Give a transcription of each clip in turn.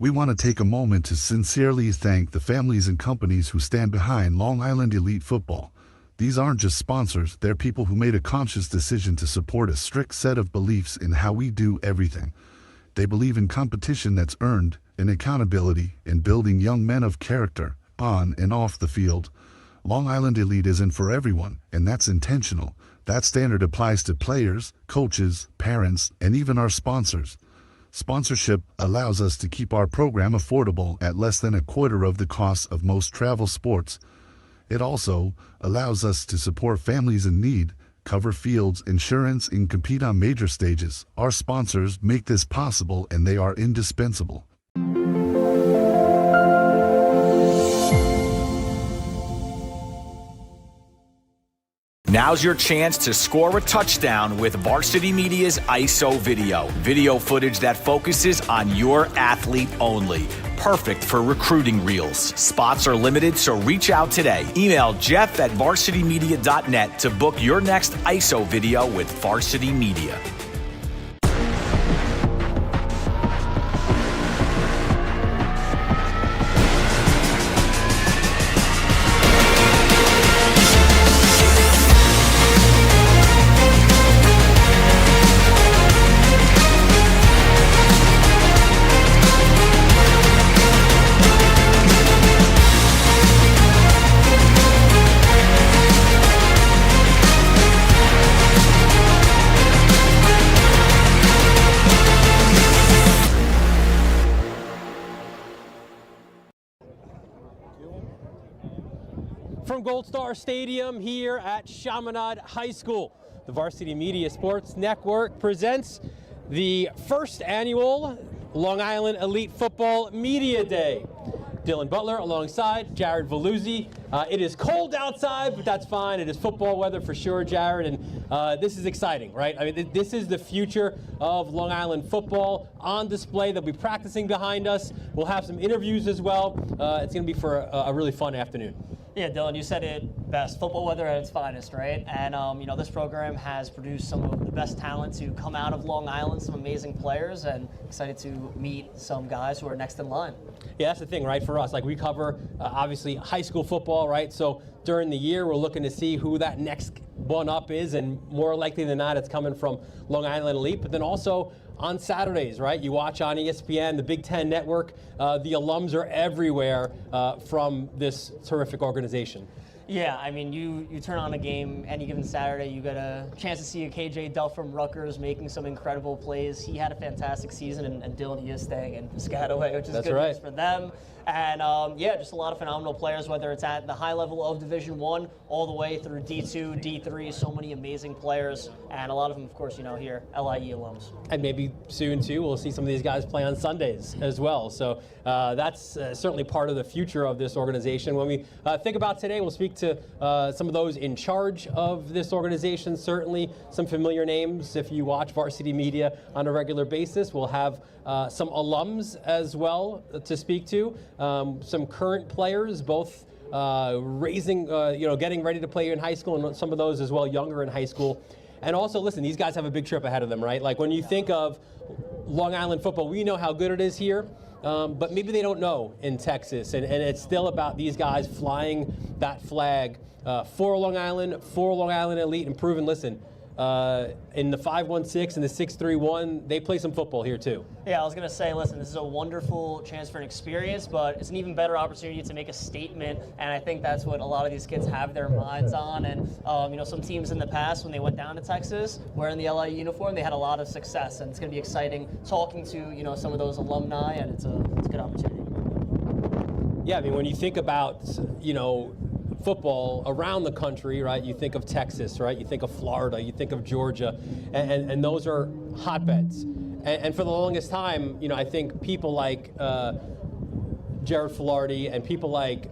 We want to take a moment to sincerely thank the families and companies who stand behind Long Island Elite Football. These aren't just sponsors, they're people who made a conscious decision to support a strict set of beliefs in how we do everything. They believe in competition that's earned, in accountability, in building young men of character, on and off the field. Long Island Elite isn't for everyone, and that's intentional. That standard applies to players, coaches, parents, and even our sponsors. Sponsorship allows us to keep our program affordable at less than a quarter of the cost of most travel sports. It also allows us to support families in need, cover fields, insurance, and compete on major stages. Our sponsors make this possible, and they are indispensable. Now's your chance to score a touchdown with Varsity Media's ISO video. Video footage that focuses on your athlete only. Perfect for recruiting reels. Spots are limited, so reach out today. Email jeff@varsitymedia.net to book your next ISO video with Varsity Media. From Gold Star Stadium here at Chaminade High School, the Varsity Media Sports Network presents the first annual Long Island Elite Football Media Day. Dylan Butler alongside Jared Veluzzi. It is cold outside, but that's fine. It is football weather for sure, Jared, and this is exciting, right? I mean, this is the future of Long Island football on display. They'll be practicing behind us. We'll have some interviews as well. It's going to be for a really fun afternoon. Yeah, Dylan, you said it best. Football weather at its finest, right? And, this program has produced some of the best talent to come out of Long Island, some amazing players, and excited to meet some guys who are next in line. Yeah, that's the thing, right, for us. Like, we cover, obviously, high school football, right? So during the year, we're looking to see who that next one up is, and more likely than not, it's coming from Long Island Elite. But then also on Saturdays, right? You watch on ESPN, the Big Ten Network. The alums are everywhere from this terrific organization. Yeah, I mean, you turn on a game any given Saturday, you get a chance to see a KJ Duff from Rutgers making some incredible plays. He had a fantastic season, and Dylan, he is staying in Piscataway, which is good news for them. And yeah, just a lot of phenomenal players, whether it's at the high level of Division I all the way through D2, D3, so many amazing players, and a lot of them, of course, here, LIE alums. And maybe soon, too, we'll see some of these guys play on Sundays as well. So that's certainly part of the future of this organization. When we think about today, we'll speak to some of those in charge of this organization, certainly some familiar names if you watch Varsity Media on a regular basis. We'll have some alums as well to speak to, some current players, both getting ready to play in high school, and some of those as well younger in high school. And also, listen, these guys have a big trip ahead of them, right? Like, when you think of Long Island football, we know how good it is here, but maybe they don't know in Texas, and it's still about these guys flying that flag for Long Island Elite, and proving, listen, in the 5-1-6 and the 6-3-1, they play some football here too. Yeah, I was going to say, listen, this is a wonderful chance for an experience, but it's an even better opportunity to make a statement, and I think that's what a lot of these kids have their minds on. And some teams in the past, when they went down to Texas wearing the LIE uniform, they had a lot of success, and it's going to be exciting talking to some of those alumni, and it's a good opportunity. Yeah, I mean, when you think about football around the country, right? You think of Texas, right? You think of Florida, you think of Georgia, and those are hotbeds. And for the longest time, I think people like Jared Filardi and people like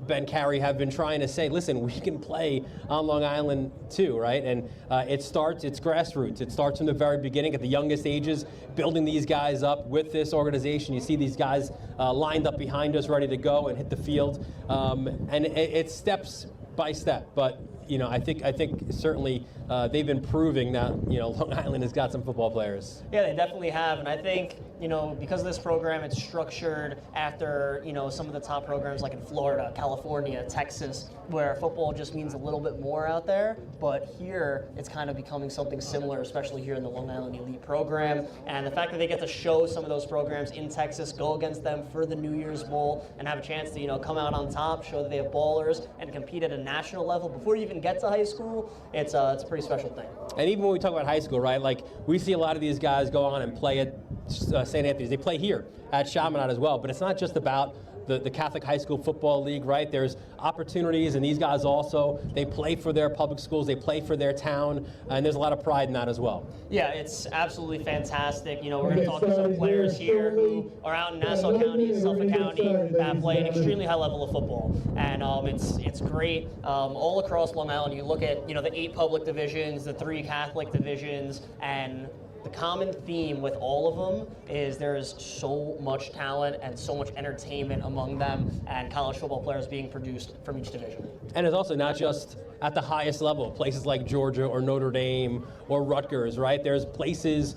Ben Carey have been trying to say, listen, we can play on Long Island too, right? And it's grassroots. It starts from the very beginning at the youngest ages, building these guys up with this organization. You see these guys lined up behind us, ready to go and hit the field. And it's steps by step, but I think certainly they've been proving that Long Island has got some football players. Yeah, they definitely have, and I think you know, because of this program, it's structured after, you know, some of the top programs like in Florida, California, Texas, where football just means a little bit more out there. But here, it's kind of becoming something similar, especially here in the Long Island Elite program. And the fact that they get to show some of those programs in Texas, go against them for the New Year's Bowl, and have a chance to, you know, come out on top, show that they have ballers, and compete at a national level before you even get to high school, it's a pretty special thing. And even when we talk about high school, right, like we see a lot of these guys go on and play at St. Anthony's. They play here at Chaminade as well, but it's not just about the Catholic High School Football League, right? There's opportunities, and these guys also, they play for their public schools, they play for their town, and there's a lot of pride in that as well. Yeah, it's absolutely fantastic. You know, we're going to talk to some players here who are out in Nassau County, Suffolk County, that play an extremely high level of football, and it's great all across Long Island. You look at, you know, the 8 public divisions, the 3 Catholic divisions, and the common theme with all of them is there is so much talent and so much entertainment among them, and college football players being produced from each division. And it's also not just at the highest level, places like Georgia or Notre Dame or Rutgers, right? There's places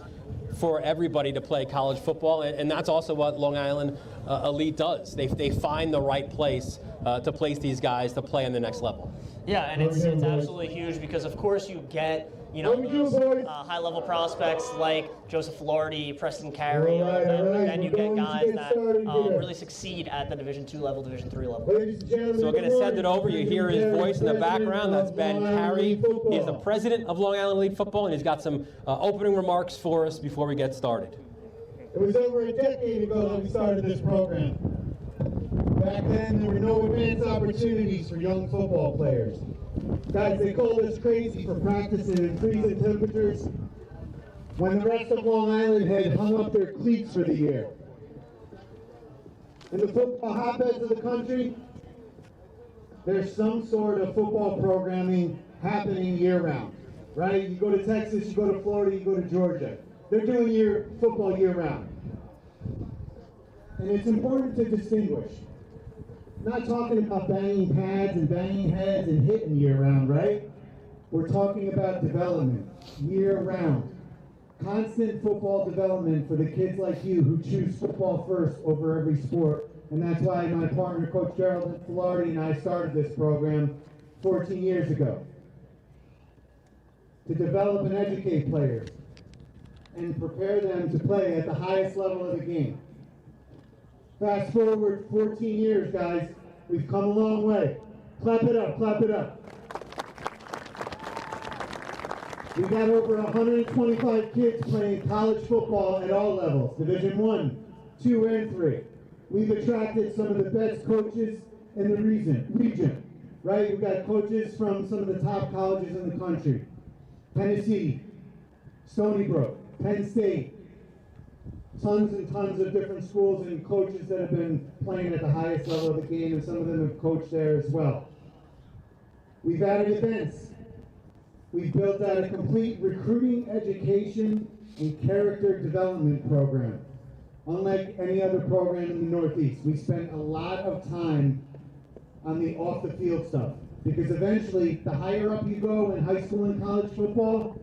for everybody to play college football, and that's also what Long Island Elite does. They find the right place to place these guys to play on the next level. Yeah, and it's absolutely huge because, of course, you get, you know, those high-level prospects like Joseph Lordy, Preston Carey, and then you get guys that really succeed at the Division II level, Division III level. So we're going to send it over. You hear his voice in the background. That's Ben Carey. He's the president of Long Island Elite Football, and he's got some opening remarks for us before we get started. It was over a decade ago that we started this program. Back then, there were no advanced opportunities for young football players. Guys, they called us crazy for practicing in freezing temperatures when the rest of Long Island had hung up their cleats for the year. In the football hotbeds of the country, there's some sort of football programming happening year-round, right? You go to Texas, you go to Florida, you go to Georgia. They're doing football year-round. And it's important to distinguish. Not talking about banging pads and banging heads and hitting year-round, right? We're talking about development, year-round. Constant football development for the kids like you who choose football first over every sport. And that's why my partner, Coach Gerald Filardi, and I started this program 14 years ago. To develop and educate players and prepare them to play at the highest level of the game. Fast forward 14 years, guys. We've come a long way. Clap it up, clap it up. We got over 125 kids playing college football at all levels, Division I, II, and III. We've attracted some of the best coaches in the region, right? We've got coaches from some of the top colleges in the country. Tennessee, Stony Brook, Penn State, tons and tons of different schools and coaches that have been playing at the highest level of the game, and some of them have coached there as well. We've added events. We've built out a complete recruiting, education, and character development program. Unlike any other program in the Northeast, we spent a lot of time on the off-the-field stuff, because eventually, the higher up you go in high school and college football,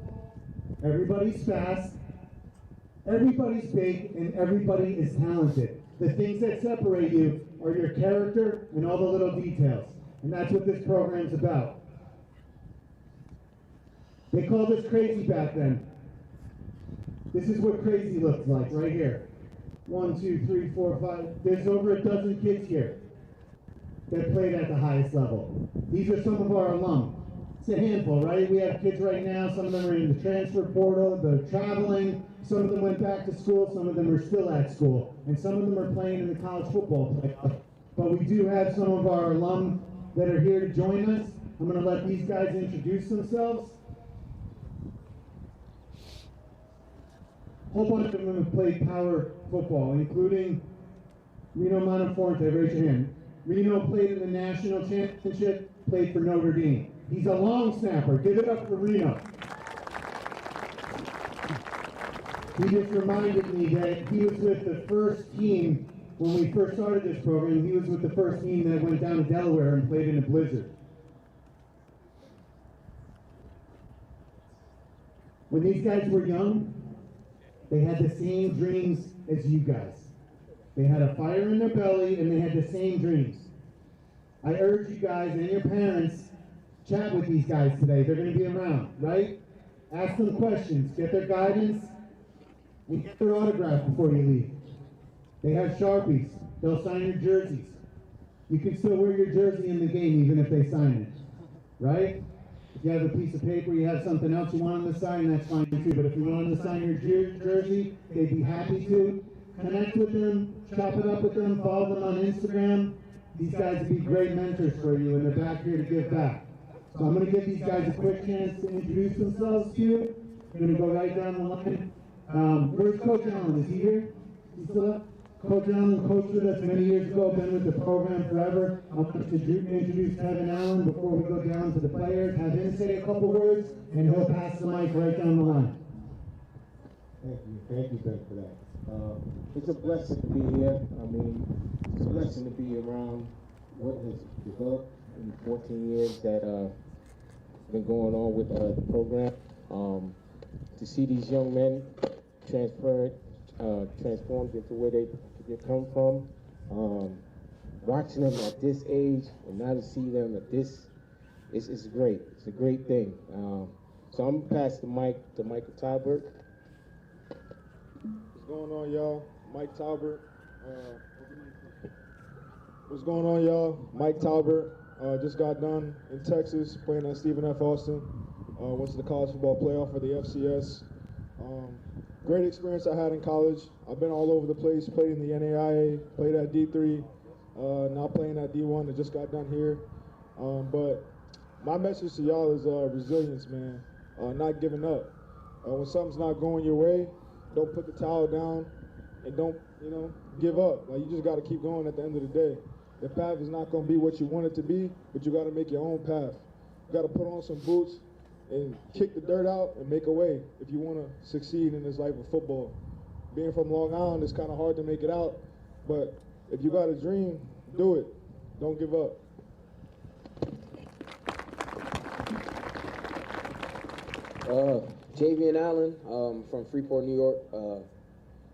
everybody's fast, everybody's big, and everybody is talented. The things that separate you are your character and all the little details. And that's what this program's about. They called us crazy back then. This is what crazy looks like right here. 1, 2, 3, 4, 5. There's over a dozen kids here that played at the highest level. These are some of our alum. It's a handful, right? We have kids right now. Some of them are in the transfer portal, they're traveling. Some of them went back to school, some of them are still at school, and some of them are playing in the college football playoff. But we do have some of our alum that are here to join us. I'm going to let these guys introduce themselves. A whole bunch of them have played power football, including Reno Monteforte. Raise your hand. Reno played in the national championship, played for Notre Dame. He's a long snapper. Give it up for Reno. He just reminded me that he was with the first team when we first started this program. He was with the first team that went down to Delaware and played in a blizzard. When these guys were young, They had the same dreams as you guys. They had a fire in their belly and they had the same dreams. I urge you guys and your parents, chat with these guys today. They're going to be around, right? Ask them questions, get their guidance, and get their autograph before you leave. They have Sharpies. They'll sign your jerseys. You can still wear your jersey in the game even if they sign it, right? If you have a piece of paper, you have something else you want them to sign, that's fine too. But if you want them to sign your jersey, they'd be happy to. Connect with them, chop it up with them, follow them on Instagram. These guys would be great mentors for you, and they're back here to give back. So I'm going to give these guys a quick chance to introduce themselves to you. We're going to go right down the line. Where's Coach Allen? Is he here? Is he still up? Coach Allen coached with us many years ago, been with the program forever. I want to introduce Kevin Allen before we go down to the players. Have him say a couple words, and he'll pass the mic right down the line. Thank you, Ben, for that. It's a blessing to be here. I mean, it's a blessing to be around what has developed in 14 years that been going on with the program. To see these young men transformed into where they come from, watching them at this age and now to see them at this, it's great. It's a great thing. So I'm gonna pass the mic to Michael Talbert. What's going on, y'all? Mike Talbert. What's going on, y'all? Mike Talbert. Just got done in Texas playing at Stephen F. Austin. Went to the college football playoff for the FCS. Great experience I had in college. I've been all over the place, played in the NAIA, played at D3, now playing at D1. I just got done here. But my message to y'all is resilience, man. Not giving up. When something's not going your way, don't put the towel down and don't, give up. Like, you just got to keep going at the end of the day. The path is not going to be what you want it to be, but you got to make your own path. You got to put on some boots and kick the dirt out and make a way if you want to succeed in this life of football. Being from Long Island, it's kind of hard to make it out, but if you got a dream, do it. Don't give up. Javian Allen from Freeport, New York.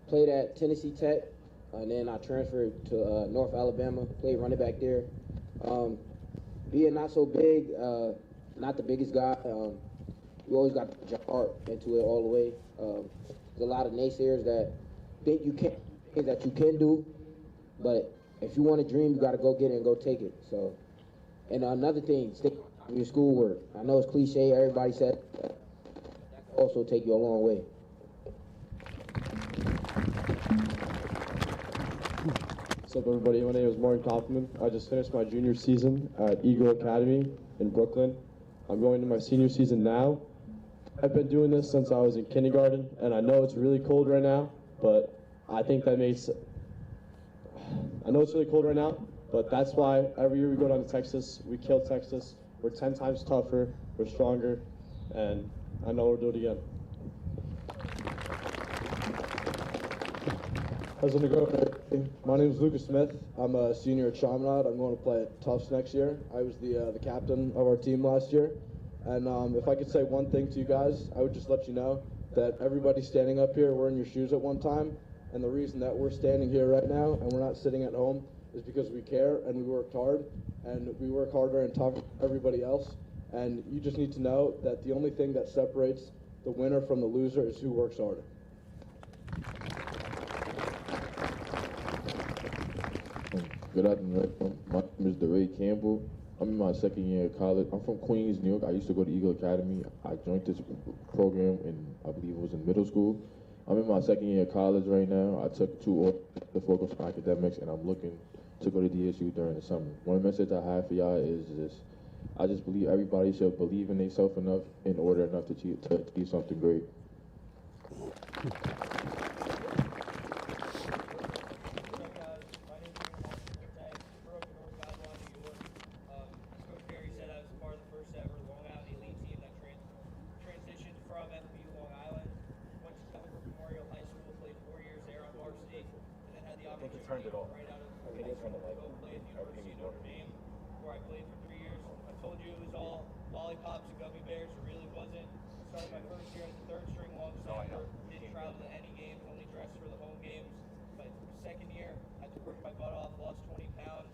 Played at Tennessee Tech, and then I transferred to North Alabama, played running back there. Being not so big, not the biggest guy, you always got to put your heart into it all the way. There's a lot of naysayers that think you can't, that you can do, but if you want to dream, you got to go get it and go take it. So, and another thing, stick with your schoolwork. I know it's cliche, everybody said, but that can also take you a long way. What's up, everybody? My name is Martin Kaufman. I just finished my junior season at Eagle Academy in Brooklyn. I'm going to my senior season now. I've been doing this since I was in kindergarten, and I know it's really cold right now, but I know it's really cold right now, but that's why every year we go down to Texas, we kill Texas. We're 10 times tougher, we're stronger, and I know we'll do it again. How's it going? My name is Lucas Smith. I'm a senior at Chaminade. I'm going to play at Tufts next year. I was the captain of our team last year. And if I could say one thing to you guys, I would just let you know that everybody standing up here, we're in your shoes at one time. And the reason that we're standing here right now and we're not sitting at home is because we care and we worked hard. And we work harder and talk to everybody else. And you just need to know that the only thing that separates the winner from the loser is who works harder. Good afternoon. My name is DeRay Campbell. I'm in my second year of college. I'm from Queens, New York. I used to go to Eagle Academy. I joined this program in, I believe it was in middle school. I'm in my second year of college right now. I took 2 orders to focus on academics, and I'm looking to go to DSU during the summer. One message I have for y'all is this. I just believe everybody should believe in themselves enough in order enough to achieve something great. Turned it off. It is from the light. Where I played for 3 years. I told you it was all lollipops and gummy bears. It really wasn't. started my first year as a third string long snapper. Didn't travel to any games, only dressed for the home games. My second year, I had to work my butt off, lost 20 pounds,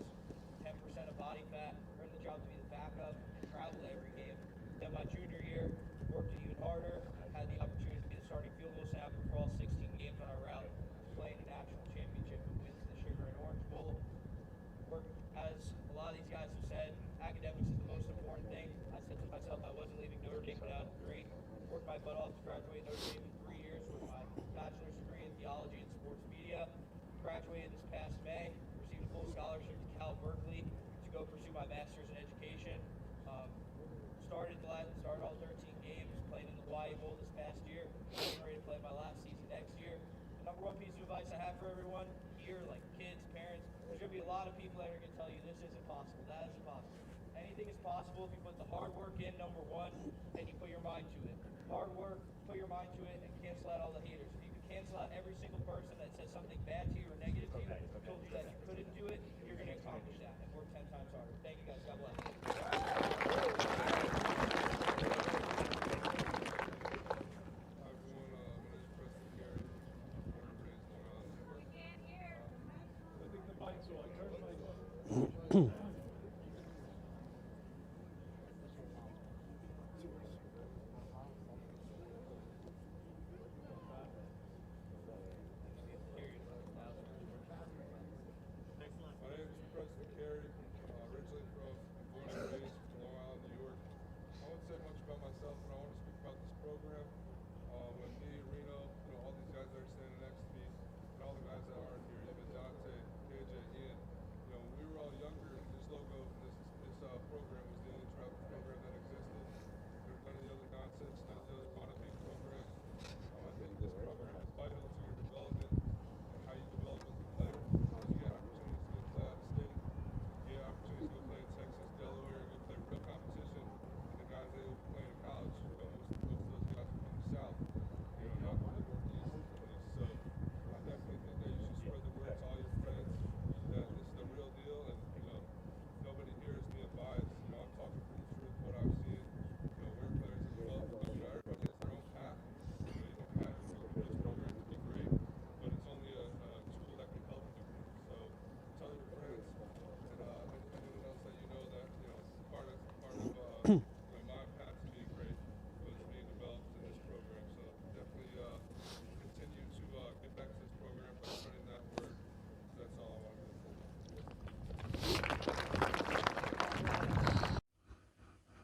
10% of body fat, earned the job to be the backup, and travel to every game. Then my junior year, worked even harder. Had the opportunity to be the starting field goal snapper for all 16 games on our route to play in the national championship and win the Sugar and Orange Bowl. As a lot of these guys have said, academics is the most important thing. I said to myself I wasn't leaving Notre Dame without a degree. Worked my butt off to graduate Notre Dame in 3 years with my bachelor's degree in theology and sports media. Graduated this past May, received a full scholarship to Cal Berkeley to go pursue my master's in education. Started all 13 games, played in the Hawaii Bowl this past year. Getting ready to play my last season next year. The number one piece of advice I have for everyone here, like kids, parents, there's going to be a lot of people that are going to tell you this isn't possible, that isn't possible. Anything is possible if you put the hard work in, number one, and you put your mind to it. Hard work, put your mind to it, and cancel out all the haters. If you can cancel out every single person that says something bad to you or negative to you, told you that you couldn't do it, you're going to accomplish that and work 10 times harder. Thank you guys. God bless.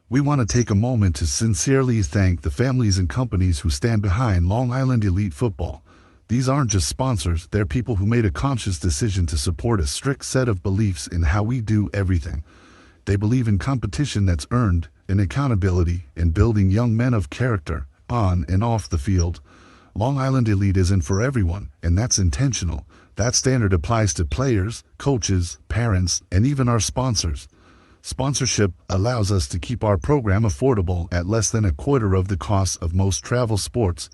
We want to take a moment to sincerely thank the families and companies who stand behind Long Island Elite Football. These aren't just sponsors, they're people who made a conscious decision to support a strict set of beliefs in how we do everything. They believe in competition that's earned, in accountability, in building young men of character, on and off the field. Long Island Elite isn't for everyone, and that's intentional. That standard applies to players, coaches, parents, and even our sponsors. Sponsorship allows us to keep our program affordable at less than a quarter of the cost of most travel sports.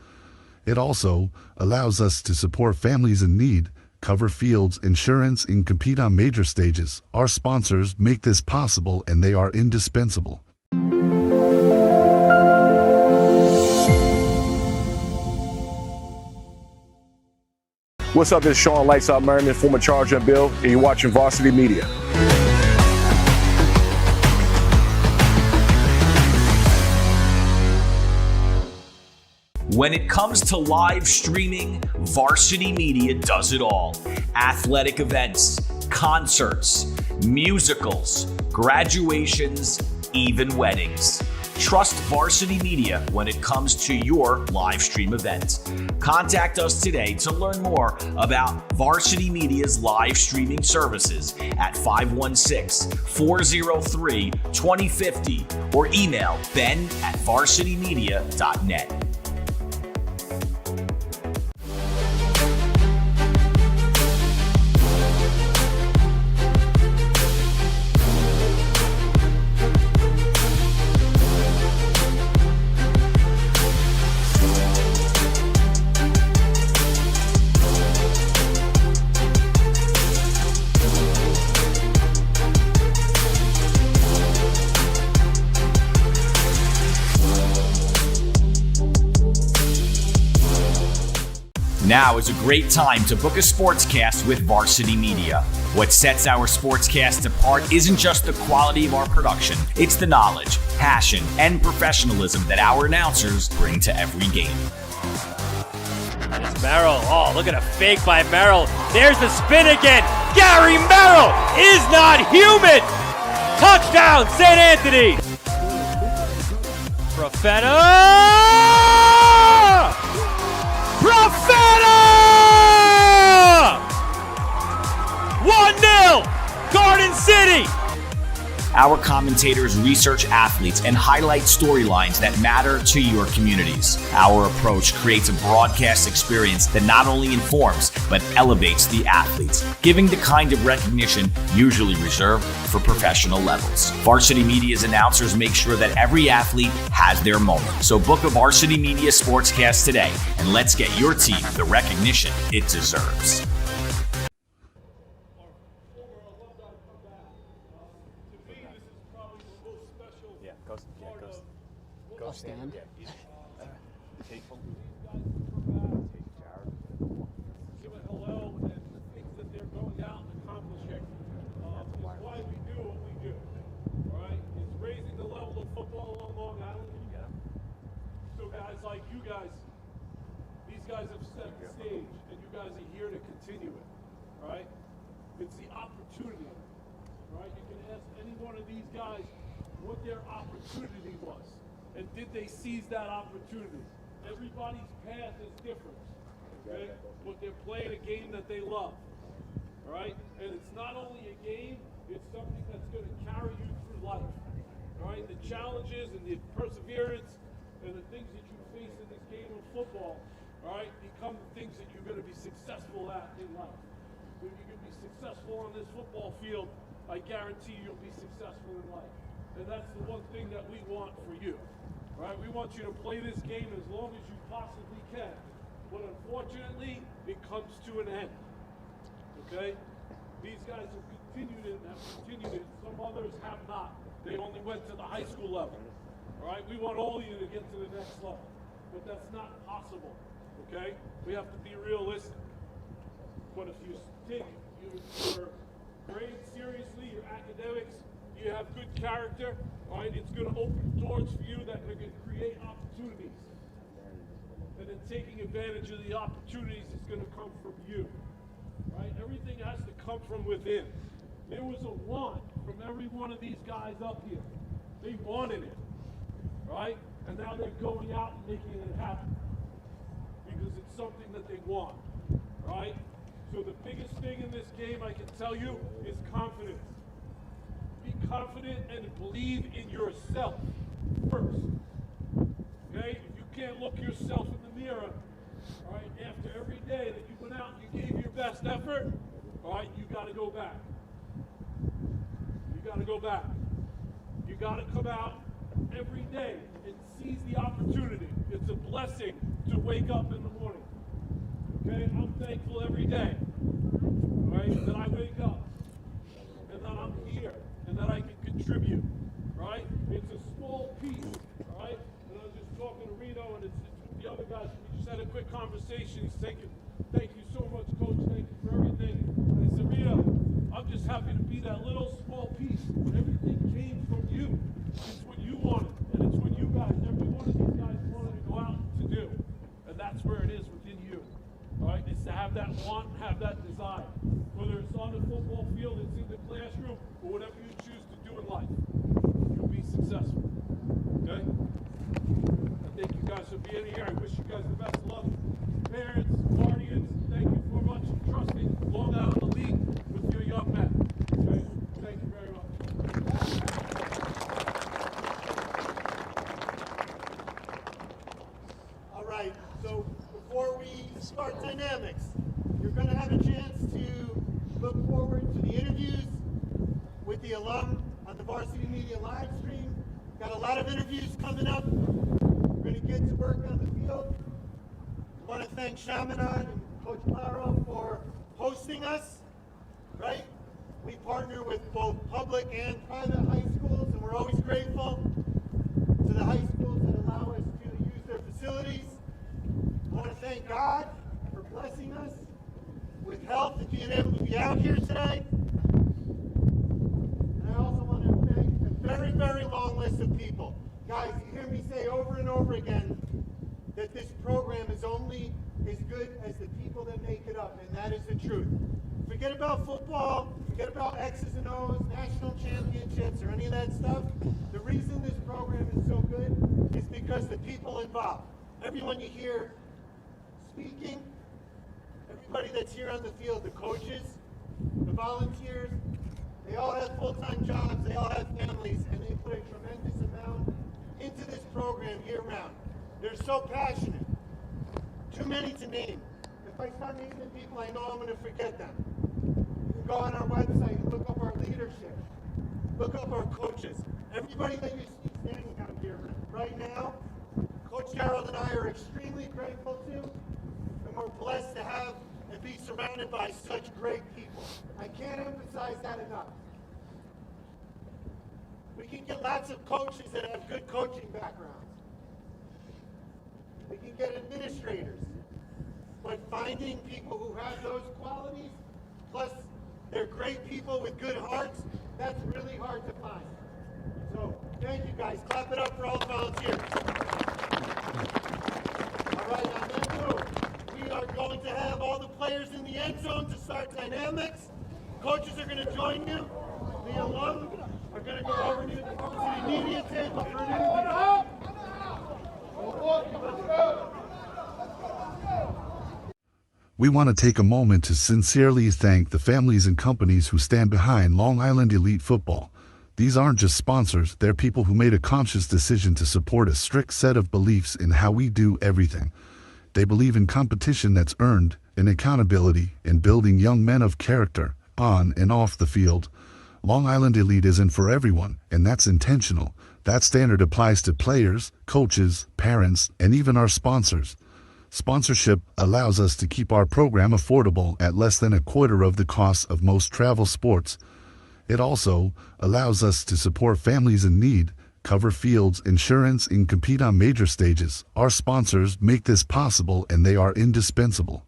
It also allows us to support families in need, cover fields, insurance, and compete on major stages. Our sponsors make this possible, and they are indispensable. What's up, this is Sean Lights Out Merriman, former Charger and Bill, and you're watching Varsity Media. When it comes to live streaming, Varsity Media does it all. Athletic events, concerts, musicals, graduations, even weddings. Trust Varsity Media when it comes to your live stream event. Contact us today to learn more about Varsity Media's live streaming services at 516-403-2050 or email ben@varsitymedia.net. Now is a great time to book a sportscast with Varsity Media. What sets our sportscast apart isn't just the quality of our production, it's the knowledge, passion, and professionalism that our announcers bring to every game. And it's Merrill. Oh, look at a fake by Merrill. There's the spin again. Gary Merrill is not human. Touchdown, St. Anthony. Profeta! Profeta! 1-0, Garden City. Our commentators research athletes and highlight storylines that matter to your communities. Our approach creates a broadcast experience that not only informs, but elevates the athletes, giving the kind of recognition usually reserved for professional levels. Varsity Media's announcers make sure that every athlete has their moment. So book a Varsity Media sportscast today, and let's get your team the recognition it deserves. I'll stand. Give a hello and the things that they're going out and accomplishing. It's why we do what we do. All right? It's raising the level of football on Long Island. So guys like you guys, these guys have set the stage, and you guys are here to continue it. All right? It's the opportunity. All right? You can ask any one of these guys what their opportunity was. And did they seize that opportunity? Everybody's path is different, okay? But they're playing a game that they love, all right? And it's not only a game, it's something that's going to carry you through life, all right? The challenges and the perseverance and the things that you face in this game of football, all right, become the things that you're going to be successful at in life. When you can be successful on this football field, I guarantee you'll be successful in life. And that's the one thing that we want for you. Right? We want you to play this game as long as you possibly can. But unfortunately, it comes to an end. Okay? These guys have continued it. Some others have not. They only went to the high school level. All right? We want all of you to get to the next level. But that's not possible. Okay? We have to be realistic. But if you take your grades seriously, your academics, you have good character, all right, it's going to open doors for you that are going to create opportunities. And then taking advantage of the opportunities is going to come from you. Right? Everything has to come from within. There was a want from every one of these guys up here. They wanted it. Right? And now they're going out and making it happen. Because it's something that they want. Right? So the biggest thing in this game, I can tell you, is confidence. Be confident and believe in yourself first. Okay? If you can't look yourself in the mirror, all right, after every day that you went out and you gave your best effort, all right, you got to go back. You got to go back. You got to come out every day and seize the opportunity. It's a blessing to wake up in the morning. Okay? I'm thankful every day, all right, that I wake up and that I'm here. And that I can contribute, right? It's a small piece, all right? And I was just talking to Reno, and it's the other guys. We just had a quick conversation. He's saying, thank you so much, Coach. Thank you for everything. And I said, Reno, I'm just happy to be that little small piece. Everything came from you. It's what you wanted, and it's what you guys, every one of these guys wanted to go out to do. And that's where it is within you, all right? It's to have that want, have that desire. Whether it's on the football field, it's in the classroom, or whatever you choose to do in life, you'll be successful. Okay? I thank you guys for being here. I wish you guys the best of luck. Parents, guardians, thank you so much for trusting Long Island Elite with your young men. Okay? Thank you very much. All right, so before we start dynamics, you're going to have a chance to look forward to the interviews with the alum on the Varsity Media live stream. Got a lot of interviews coming up. We're going to get to work on the field. I want to thank Chaminade and Coach Claro for hosting us, right? We partner with both public and private high schools, and we're always grateful to the high schools that allow us to use their facilities. I want to thank God for blessing us with health and being able to be out here today. And I also want to thank a very, very long list of people. Guys, you hear me say over and over again that this program is only as good as the people that make it up, and that is the truth. Forget about football, forget about X's and O's, national championships, or any of that stuff. The reason this program is so good is because the people involved. Everyone you hear speaking, everybody that's here on the field, the coaches, the volunteers, they all have full-time jobs, they all have families, and they put a tremendous amount into this program year-round. They're so passionate. Too many to name. If I start naming people, I know I'm going to forget them. You can go on our website and look up our leadership. Look up our coaches. Everybody that you see standing out here right now, Coach Gerald and I are extremely grateful to, and we're blessed to have and be surrounded by such great people. I can't emphasize that enough. We can get lots of coaches that have good coaching backgrounds. We can get administrators. But finding people who have those qualities, plus they're great people with good hearts, that's really hard to find. So thank you guys. Clap it up for all the volunteers. All right, on that note, we are going to have all the players in the end zone to start dynamics. Coaches are going to join you. The alum are going to go over to the varsity media table for an interview. We want to take a moment to sincerely thank the families and companies who stand behind Long Island Elite Football. These aren't just sponsors, they're people who made a conscious decision to support a strict set of beliefs in how we do everything. They believe in competition that's earned, in accountability, in building young men of character, on and off the field. Long Island Elite isn't for everyone, and that's intentional. That standard applies to players, coaches, parents, and even our sponsors. Sponsorship allows us to keep our program affordable at less than a quarter of the cost of most travel sports. It also allows us to support families in need, cover fields, insurance, and compete on major stages. Our sponsors make this possible, and they are indispensable.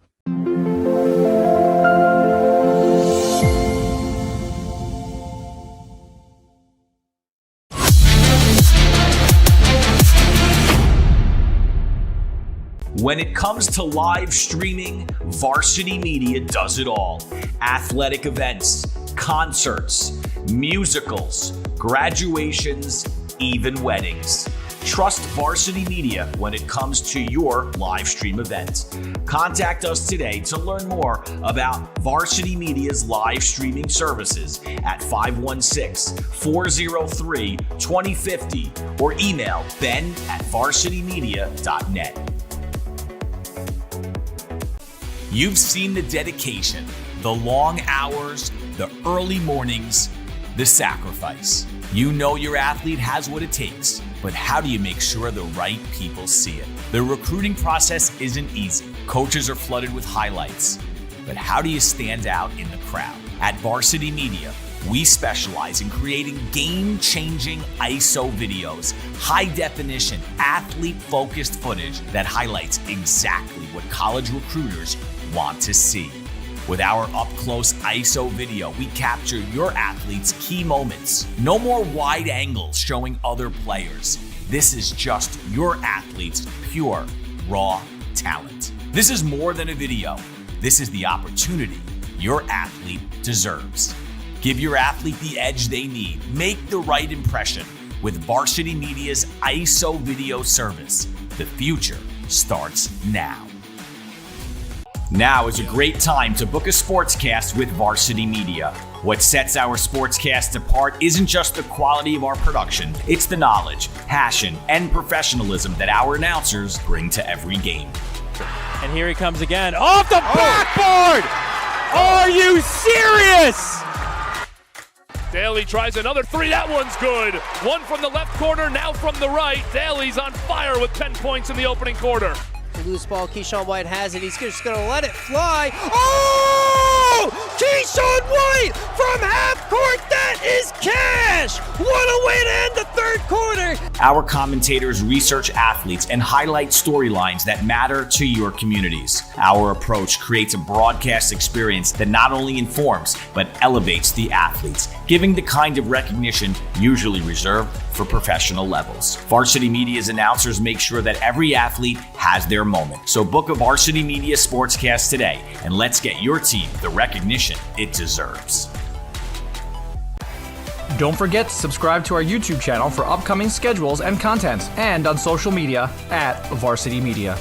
When it comes to live streaming, Varsity Media does it all. Athletic events, concerts, musicals, graduations, even weddings. Trust Varsity Media when it comes to your live stream event. Contact us today to learn more about Varsity Media's live streaming services at 516-403-2050 or email ben@varsitymedia.net. You've seen the dedication, the long hours, the early mornings, the sacrifice. You know your athlete has what it takes, but how do you make sure the right people see it? The recruiting process isn't easy. Coaches are flooded with highlights, but how do you stand out in the crowd? At Varsity Media, we specialize in creating game-changing ISO videos, high-definition, athlete-focused footage that highlights exactly what college recruiters want to see. With our up-close ISO video, we capture your athletes' key moments. No more wide angles showing other players. This is just your athlete's pure, raw talent. This is more than a video. This is the opportunity your athlete deserves. Give your athlete the edge they need. Make the right impression with Varsity Media's ISO video service. The future starts now. Now is a great time to book a sportscast with Varsity Media. What sets our sportscast apart isn't just the quality of our production, it's the knowledge, passion, and professionalism that our announcers bring to every game. And here he comes again. Off the backboard! Are you serious? Daly tries another three. That one's good. One from the left corner, now from the right. Daly's on fire with 10 points in the opening quarter. Loose ball, Keyshawn White has it. He's just going to let it fly. Oh! Keyshawn White from half court. That is cash. What a way to end the third third quarter. Our commentators research athletes and highlight storylines that matter to your communities. Our approach creates a broadcast experience that not only informs, but elevates the athletes, giving the kind of recognition usually reserved for professional levels. Varsity Media's announcers make sure that every athlete has their moment. So book a Varsity Media Sportscast today, and let's get your team the recognition it deserves. Don't forget to subscribe to our YouTube channel for upcoming schedules and content, and on social media at Varsity Media.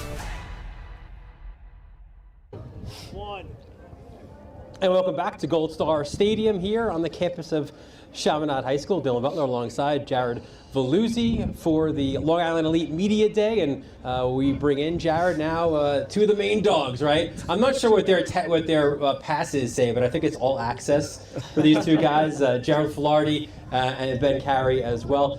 And welcome back to Gold Star Stadium here on the campus of Chaminade High School. Dylan Butler alongside Jared Veluzzi for the Long Island Elite Media Day, and we bring in Jared now, two of the main dogs, right? I'm not sure what their passes say, but I think it's all access for these two guys, Jared Filardi and Ben Carey as well.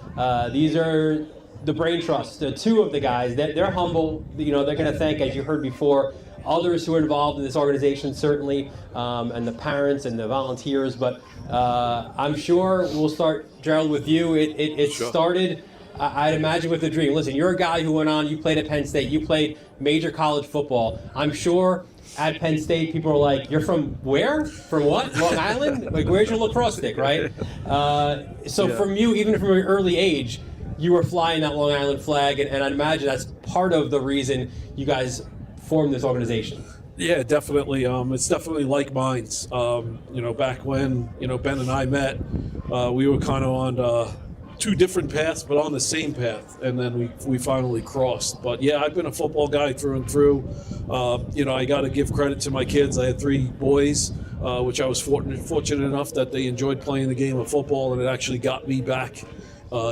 These are the brain trust, the two of the guys. They're humble. You know, they're going to thank, as you heard before, others who are involved in this organization, certainly, and the parents and the volunteers. But I'm sure we'll start, Gerald, with you. It sure. Started, I'd imagine, with a dream. Listen, you're a guy who went on, you played at Penn State, you played major college football. I'm sure at Penn State, people are like, you're from where? From what? Long Island? Like, where's your lacrosse stick, right? From you, even from an early age, you were flying that Long Island flag, and I'd imagine that's part of the reason you guys formed this organization. Yeah, definitely. It's definitely like minds. Back when, Ben and I met, we were kind of on two different paths, but on the same path. And then we finally crossed. But yeah, I've been a football guy through and through. I got to give credit to my kids. I had 3 boys, which I was fortunate enough that they enjoyed playing the game of football, and it actually got me back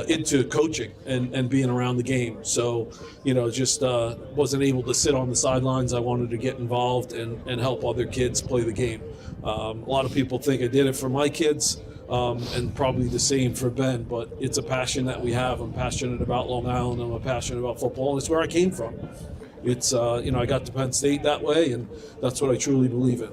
into coaching and being around the game. So, just wasn't able to sit on the sidelines. I wanted to get involved and help other kids play the game. A lot of people think I did it for my kids, and probably the same for Ben, but it's a passion that we have. I'm passionate about Long Island. I'm passionate about football, and it's where I came from. It's, I got to Penn State that way, and that's what I truly believe in.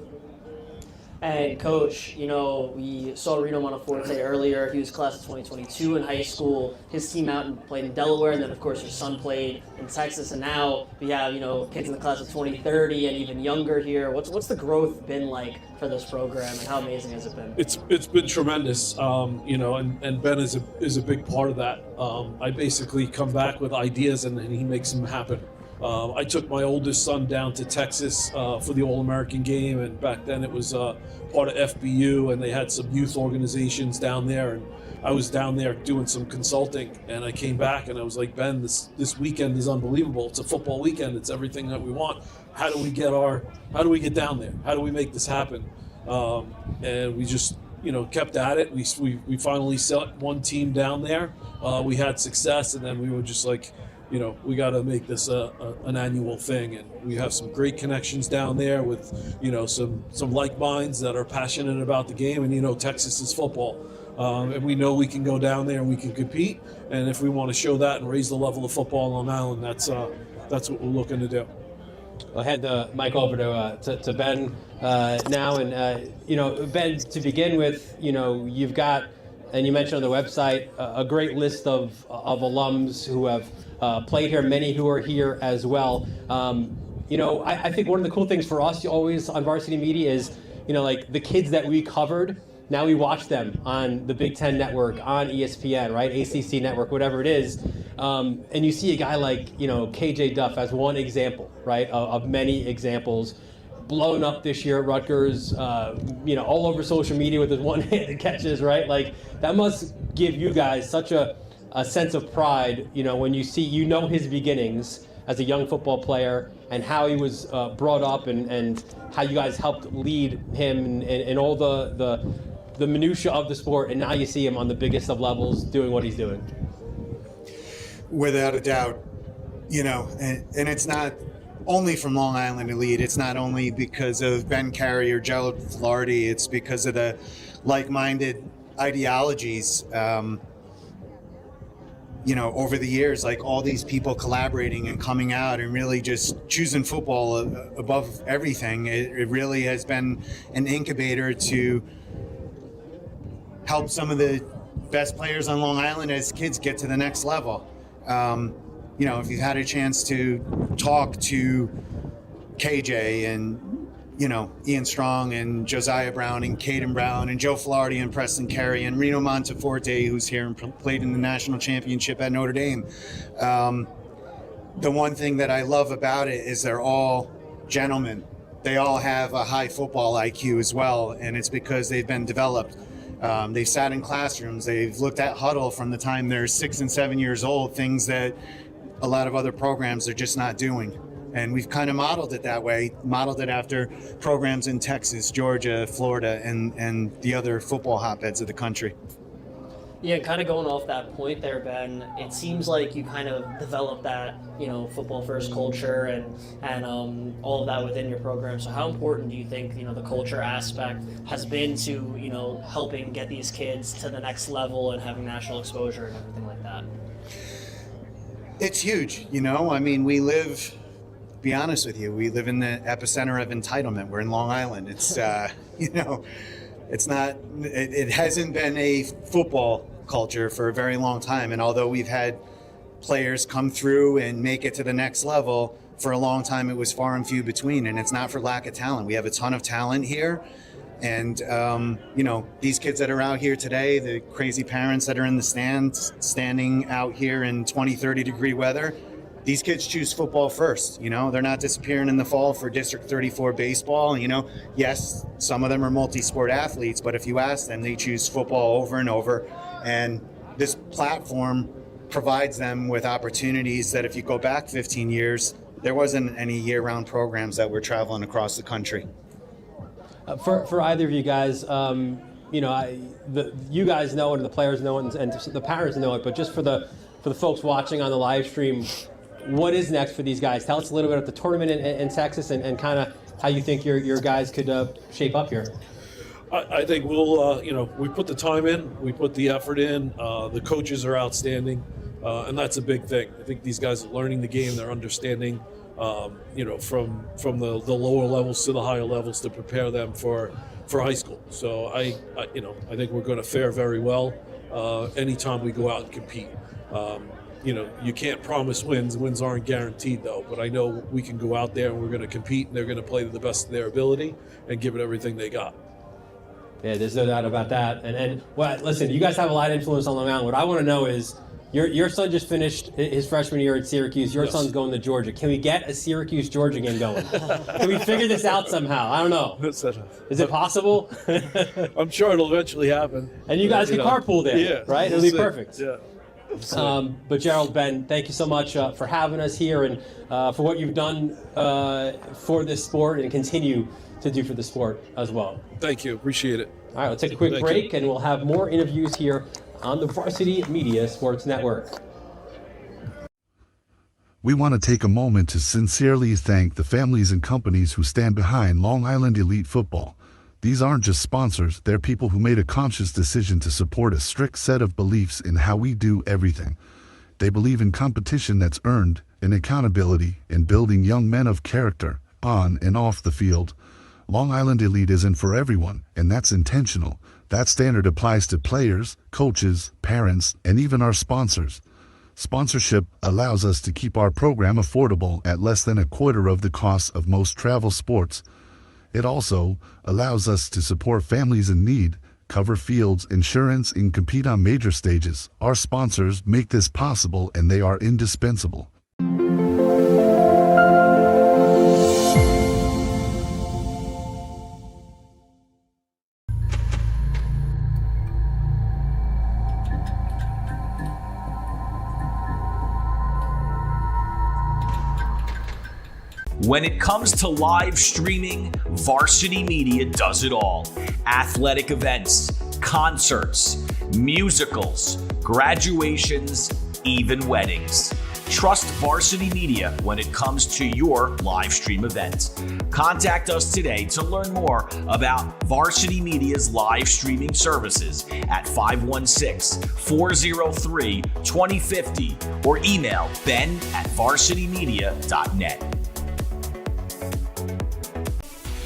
And Coach, we saw Reno Monteforte earlier. He was class of 2022 in high school. His team out and played in Delaware, and then of course your son played in Texas. And now we have kids in the class of 2030 and even younger here. What's the growth been like for this program, and how amazing has it been? It's been tremendous. And Ben is a big part of that. I basically come back with ideas, and he makes them happen. I took my oldest son down to Texas for the All-American game, and back then it was part of FBU, and they had some youth organizations down there, and I was down there doing some consulting, and I came back and I was like, Ben, this weekend is unbelievable. It's a football weekend. It's everything that we want. How do we get down there? How do we make this happen? And we just kept at it. We finally set one team down there. We had success, and then we were just like, we got to make this an annual thing, and we have some great connections down there with, some like minds that are passionate about the game, and Texas is football, and we know we can go down there and we can compete, and if we want to show that and raise the level of football on Long Island, that's what we're looking to do. I'll hand the mic over to Ben now, and Ben, to begin with, you've got, and you mentioned on the website, a great list of alums who have played here, many who are here as well. I think one of the cool things for us always on Varsity Media is, like the kids that we covered, now we watch them on the Big Ten Network, on ESPN, right, ACC Network, whatever it is. And you see a guy like, KJ Duff as one example, right, of many examples, blown up this year at Rutgers, all over social media with his one-handed catches, right? Like, that must give you guys such a sense of pride, when you see, his beginnings as a young football player and how he was brought up and how you guys helped lead him and all the minutia of the sport, and now you see him on the biggest of levels doing what he's doing. Without a doubt, and it's not only from Long Island Elite. It's not only because of Ben Carey or Gerald Filardi. It's because of the like-minded ideologies. Over the years, like all these people collaborating and coming out and really just choosing football above everything. It really has been an incubator to help some of the best players on Long Island as kids get to the next level. If you've had a chance to talk to KJ and, Ian Strong and Josiah Brown and Caden Brown and Joe Flaherty and Preston Carey and Reno Monteforte, who's here and played in the national championship at Notre Dame. The one thing that I love about it is they're all gentlemen. They all have a high football IQ as well, and it's because they've been developed. They've sat in classrooms. They've looked at huddle from the time they're 6 and 7 years old, things that a lot of other programs are just not doing. And we've kind of modeled it that way, modeled it after programs in Texas, Georgia, Florida, and the other football hotbeds of the country. Yeah, kind of going off that point there, Ben, it seems like you kind of developed that, football first culture and all of that within your program. So how important do you think, the culture aspect has been to, helping get these kids to the next level and having national exposure and everything like that? It's huge, we live, to be honest with you, we live in the epicenter of entitlement. We're in Long Island. It's, it's not, it hasn't been a football culture for a very long time. And although we've had players come through and make it to the next level, for a long time it was far and few between. And it's not for lack of talent. We have a ton of talent here. And, these kids that are out here today, the crazy parents that are in the stands, standing out here in 20, 30 degree weather, these kids choose football first. They're not disappearing in the fall for District 34 baseball. Yes, some of them are multi-sport athletes, but if you ask them, they choose football over and over. And this platform provides them with opportunities that if you go back 15 years, there wasn't any year-round programs that were traveling across the country. For either of you guys, you guys know it, and the players know it, and the parents know it. But just for the folks watching on the live stream, what is next for these guys? Tell us a little bit about the tournament in Texas and kind of how you think your guys could shape up here. I think we'll, we put the time in, we put the effort in. The coaches are outstanding, and that's a big thing. I think these guys are learning the game. They're understanding. From the lower levels to the higher levels to prepare them for high school. So I think we're going to fare very well anytime we go out and compete. You can't promise wins. Wins aren't guaranteed though, but I know we can go out there and we're going to compete and they're going to play to the best of their ability and give it everything they got. Yeah, there's no doubt about that. And well, listen, you guys have a lot of influence on Long Island. What I want to know is, your son just finished his freshman year at Syracuse. Your son's going to Georgia. Can we get a Syracuse-Georgia game going? Can we figure this out somehow? I don't know. Is it possible? I'm sure it'll eventually happen. And you guys can carpool there, right? It'll be perfect. Yeah. But Gerald, Ben, thank you so much for having us here and for what you've done for this sport and continue to do for the sport as well. Thank you. Appreciate it. All right, let's take a quick break and we'll have more interviews here on the Varsity Media Sports Network. We want to take a moment to sincerely thank the families and companies who stand behind Long Island Elite Football. These aren't just sponsors, they're people who made a conscious decision to support a strict set of beliefs in how we do everything. They believe in competition that's earned, in accountability, in building young men of character, on and off the field. Long Island Elite isn't for everyone, and that's intentional. That standard applies to players, coaches, parents, and even our sponsors. Sponsorship allows us to keep our program affordable at less than a quarter of the cost of most travel sports. It also allows us to support families in need, cover fields, insurance, and compete on major stages. Our sponsors make this possible, and they are indispensable. When it comes to live streaming, Varsity Media does it all. Athletic events, concerts, musicals, graduations, even weddings. Trust Varsity Media when it comes to your live stream event. Contact us today to learn more about Varsity Media's live streaming services at 516-403-2050 or email ben@varsitymedia.net.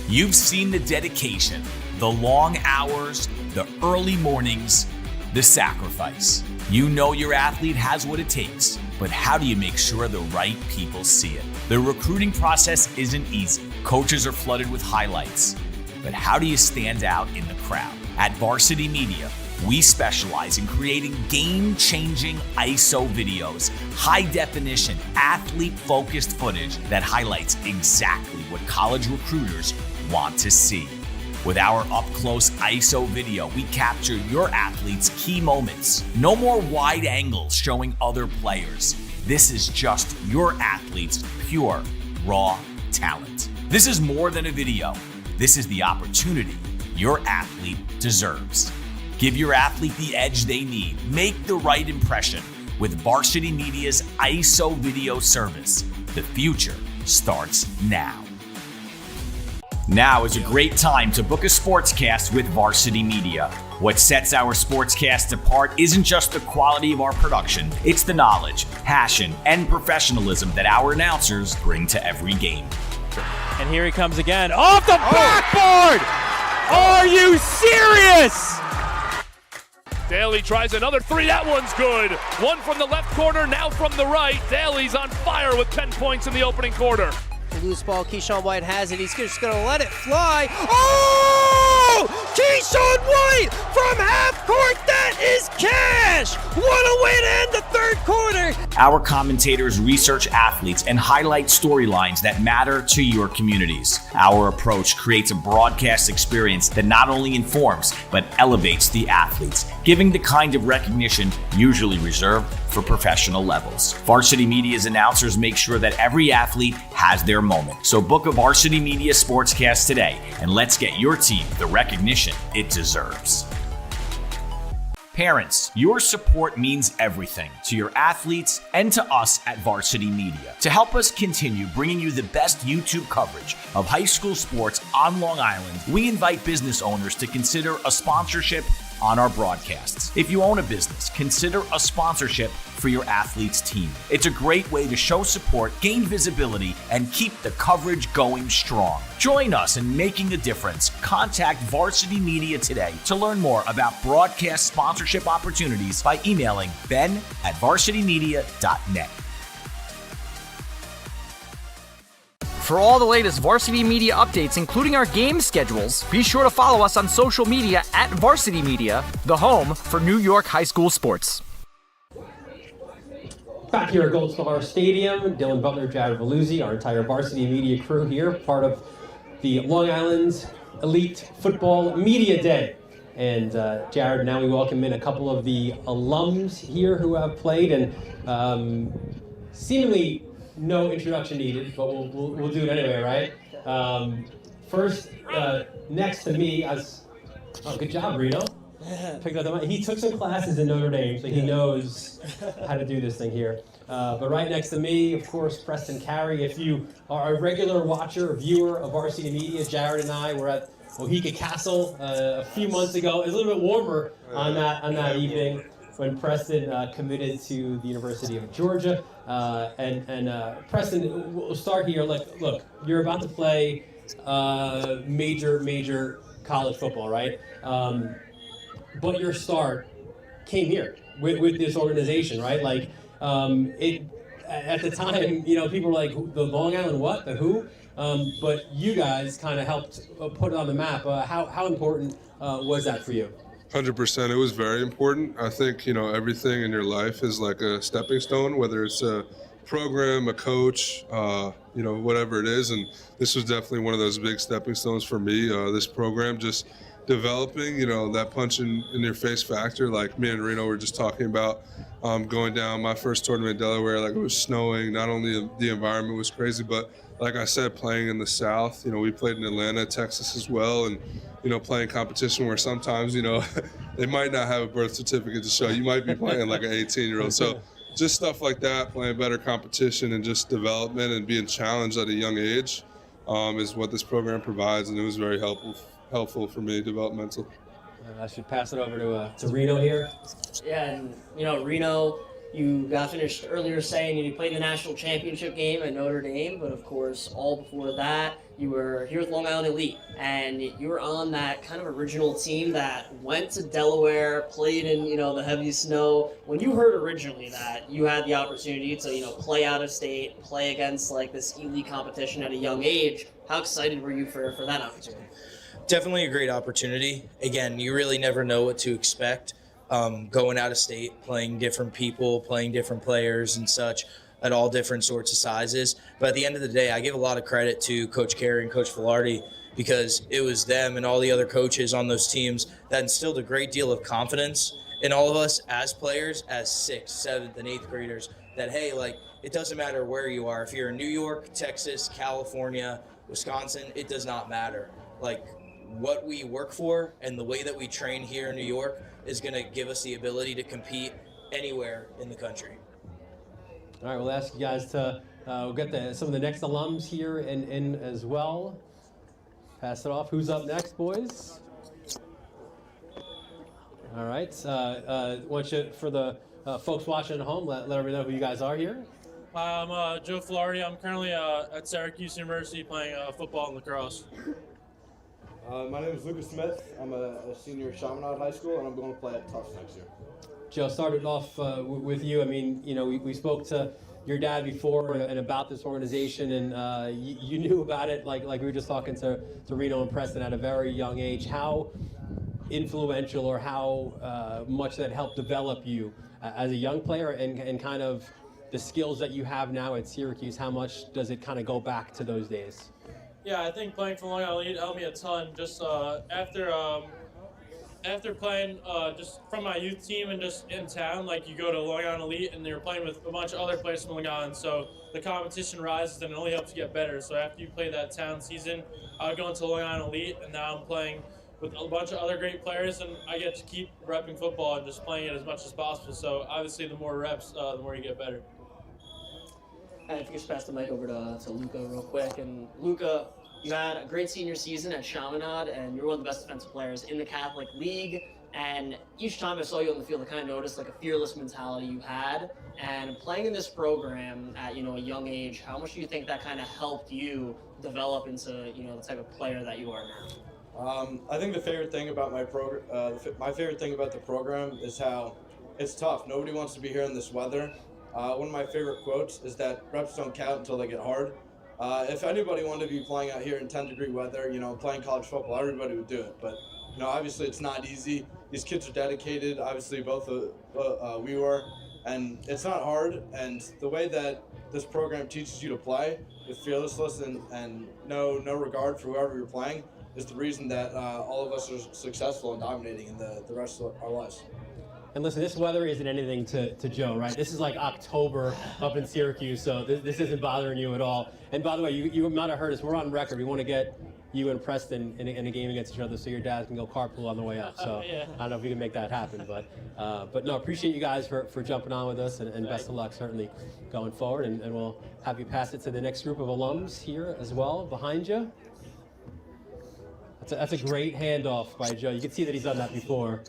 You've seen the dedication, the long hours, the early mornings, the sacrifice. You know your athlete has what it takes, but how do you make sure the right people see it? The recruiting process isn't easy. Coaches are flooded with highlights, but how do you stand out in the crowd? At Varsity Media, we specialize in creating game-changing ISO videos, high-definition, athlete-focused footage that highlights exactly what college recruiters want to see. With our up-close ISO video, we capture your athlete's key moments. No more wide angles showing other players. This is just your athlete's pure, raw talent. This is more than a video. This is the opportunity your athlete deserves. Give your athlete the edge they need. Make the right impression with Varsity Media's ISO video service. The future starts now. Now is a great time to book a sportscast with Varsity Media. What sets our sportscasts apart isn't just the quality of our production, it's the knowledge, passion, and professionalism that our announcers bring to every game. And here he comes again. Off the backboard! Are you serious? Daly tries another three. That one's good. One from the left corner, now from the right. Daly's on fire with 10 points in the opening quarter. Loose ball, Keyshawn White has it. He's just going to let it fly. Oh! Keyshawn White from half court. That is cash. What a way to end the third quarter. Our commentators research athletes and highlight storylines that matter to your communities. Our approach creates a broadcast experience that not only informs, but elevates the athletes, giving the kind of recognition usually reserved for professional levels. Varsity Media's announcers make sure that every athlete has their moment. So book a Varsity Media sportscast today and let's get your team the recognition it deserves. Parents, your support means everything to your athletes and to us at Varsity Media. To help us continue bringing you the best YouTube coverage of high school sports on Long Island, we invite business owners to consider a sponsorship on our broadcasts. If you own a business, consider a sponsorship for your athlete's team. It's a great way to show support, gain visibility, and keep the coverage going strong. Join us in making a difference. Contact Varsity Media today to learn more about broadcast sponsorship opportunities by emailing ben@varsitymedia.net. For all the latest Varsity Media updates, including our game schedules, be sure to follow us on social media at Varsity Media, the home for New York high school sports. Back here at Gold Star Stadium, Dylan Butler, Jared Veluzzi, our entire Varsity Media crew here, part of the Long Island Elite Football Media Day. And Jared, now we welcome in a couple of the alums here who have played, and seemingly no introduction needed, but we'll do it anyway, right? First, next to me, good job, Reno. Picked up the mic. He took some classes in Notre Dame, so he knows how to do this thing here. But right next to me, of course, Preston Carey. If you are a regular watcher or viewer of Varsity Media, Jared and I were at Mohica Castle a few months ago. It was a little bit warmer on that evening when Preston committed to the University of Georgia. Preston, we'll start here. Look, you're about to play major college football, right? But your start came here with this organization, right? At the time, people were like, the Long Island what? The who? But you guys kind of helped put it on the map. How important was that for you? 100%. It was very important. I think, everything in your life is like a stepping stone, whether it's a program, a coach, whatever it is. And this was definitely one of those big stepping stones for me. This program just developing, that punch in your face factor. Like me and Reno were just talking about going down my first tournament in Delaware, it was snowing. Not only the environment was crazy, but like I said, playing in the South, we played in Atlanta, Texas as well. And, playing competition where sometimes, they might not have a birth certificate to show. You might be playing like an 18-year-old. So just stuff like that, playing better competition and just development and being challenged at a young age is what this program provides. And it was very helpful for me, developmental. I should pass it over to Reno here. Yeah, and Reno, You got finished earlier saying you played in the national championship game at Notre Dame, but of course, all before that, you were here with Long Island Elite, and you were on that kind of original team that went to Delaware, played in the heavy snow. When you heard originally that you had the opportunity to play out of state, play against like this elite competition at a young age, how excited were you for that opportunity? Definitely a great opportunity. Again, you really never know what to expect. Going out of state, playing different people, playing different players and such at all different sorts of sizes. But at the end of the day, I give a lot of credit to Coach Carey and Coach Filardi because it was them and all the other coaches on those teams that instilled a great deal of confidence in all of us as players, as 6th, 7th, and 8th graders, that, hey, like, it doesn't matter where you are. If you're in New York, Texas, California, Wisconsin, it does not matter. Like, what we work for and the way that we train here in New York is going to give us the ability to compete anywhere in the country. All right, we'll ask you guys to we'll get some of the next alums here in as well. Pass it off. Who's up next, boys? All right. Want you, for the folks watching at home, let everybody know who you guys are here. I'm Joe Filardi. I'm currently at Syracuse University playing football and lacrosse. My name is Lucas Smith. I'm a senior at Chaminade High School, and I'm going to play at Tufts next year. Joe, started off with you. I mean, we spoke to your dad before and about this organization, and you knew about it like we were just talking to Reno and Preston at a very young age. How influential or how much that helped develop you as a young player and kind of the skills that you have now at Syracuse, how much does it kind of go back to those days? Yeah, I think playing for Long Island Elite helped me a ton. Just after playing just from my youth team and just in town, like you go to Long Island Elite and you're playing with a bunch of other players from Long Island, so the competition rises and it only helps you get better. So after you play that town season, I would go into Long Island Elite, and now I'm playing with a bunch of other great players, and I get to keep repping football and just playing it as much as possible. So obviously the more reps, the more you get better. And if you could just pass the mic over to Luca real quick. And Luca, you had a great senior season at Chaminade, and you're one of the best defensive players in the Catholic League. And each time I saw you on the field, I kind of noticed like a fearless mentality you had. And playing in this program at a young age, how much do you think that kind of helped you develop into the type of player that you are now? I think the favorite thing about my favorite thing about the program is how it's tough. Nobody wants to be here in this weather. One of my favorite quotes is that reps don't count until they get hard. If anybody wanted to be playing out here in 10-degree weather, playing college football, everybody would do it. But obviously it's not easy. These kids are dedicated. Obviously both we were, and it's not hard. And the way that this program teaches you to play with fearlessness and no regard for whoever you're playing is the reason that all of us are successful and dominating in the rest of our lives. And listen, this weather isn't anything to Joe, right? This is like October up in Syracuse, so this isn't bothering you at all. And by the way, you might have heard us. We're on record. We want to get you and Preston in a game against each other so your dads can go carpool on the way up. So Yeah. I don't know if we can make that happen. But no, appreciate you guys for jumping on with us, and best of luck certainly going forward. And we'll have you pass it to the next group of alums here as well behind you. That's a great handoff by Joe. You can see that he's done that before.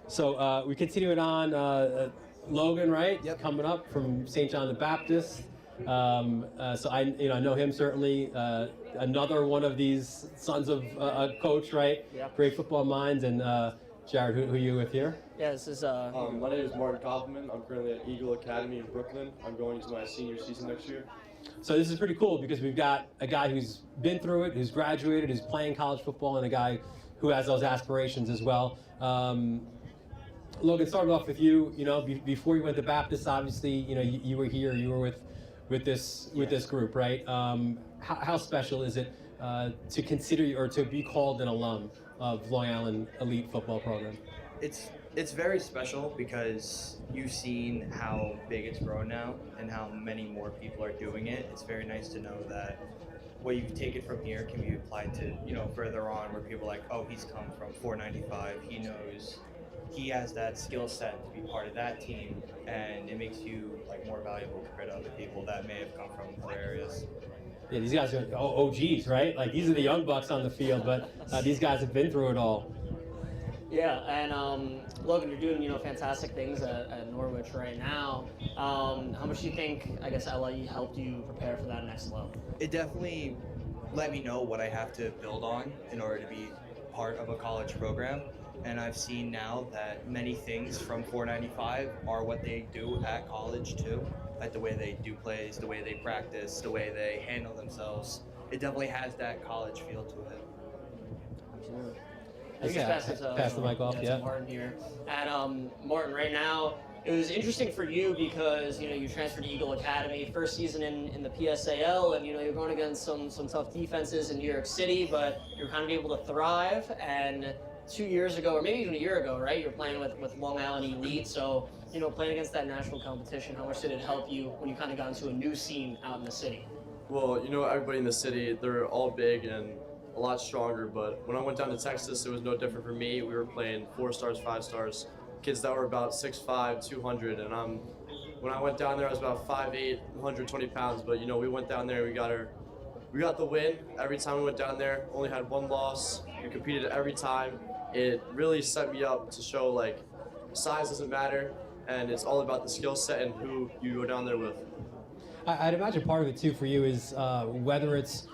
So we continue it on. Logan, right? Yep. Coming up from St. John the Baptist. So I know him certainly. Another one of these sons of a coach, right? Yep. Great football minds. And Jared, who are you with here? Yeah, this is. My name is Martin Kaufman. I'm currently at Eagle Academy in Brooklyn. I'm going into my senior season next year. So this is pretty cool because we've got a guy who's been through it, who's graduated, who's playing college football, and a guy who has those aspirations as well. Logan, started off with you. Before you went to Baptist, obviously, you were here. You were with this group, right? How special is it to consider or to be called an alum of Long Island Elite Football Program? It's very special because you've seen how big it's grown now and how many more people are doing it. It's very nice to know that what you've taken from here can be applied to, further on where people are like, oh, he's come from 495. He knows he has that skill set to be part of that team, and it makes you more valuable compared to other people that may have come from other areas. Yeah, these guys are OGs, right? Like these are the young bucks on the field, but these guys have been through it all. Yeah, and Logan, you're doing fantastic things at Norwich right now. How much do you think, I guess, LIE helped you prepare for that next level? It definitely let me know what I have to build on in order to be part of a college program. And I've seen now that many things from 495 are what they do at college too. Like the way they do plays, the way they practice, the way they handle themselves. It definitely has that college feel to it. Absolutely. I think pass the mic off, to Martin here. And Martin, right now, it was interesting for you because you transferred to Eagle Academy, first season in the PSAL, and you're going against some tough defenses in New York City, but you're kind of able to thrive. And 2 years ago, or maybe even a year ago, right? You're playing with Long Island Elite, so playing against that national competition, how much did it help you when you kind of got into a new scene out in the city? Well, everybody in the city, they're all big and a lot stronger, but when I went down to Texas, it was no different for me. We were playing 4 stars, 5 stars, kids that were about 6'5", 200, and when I went down there, I was about 5'8", 120 pounds, but we went down there, we got the win every time we went down there. Only had 1 loss. We competed every time. It really set me up to show like size doesn't matter, and it's all about the skill set and who you go down there with. I'd imagine part of it too for you is whether it's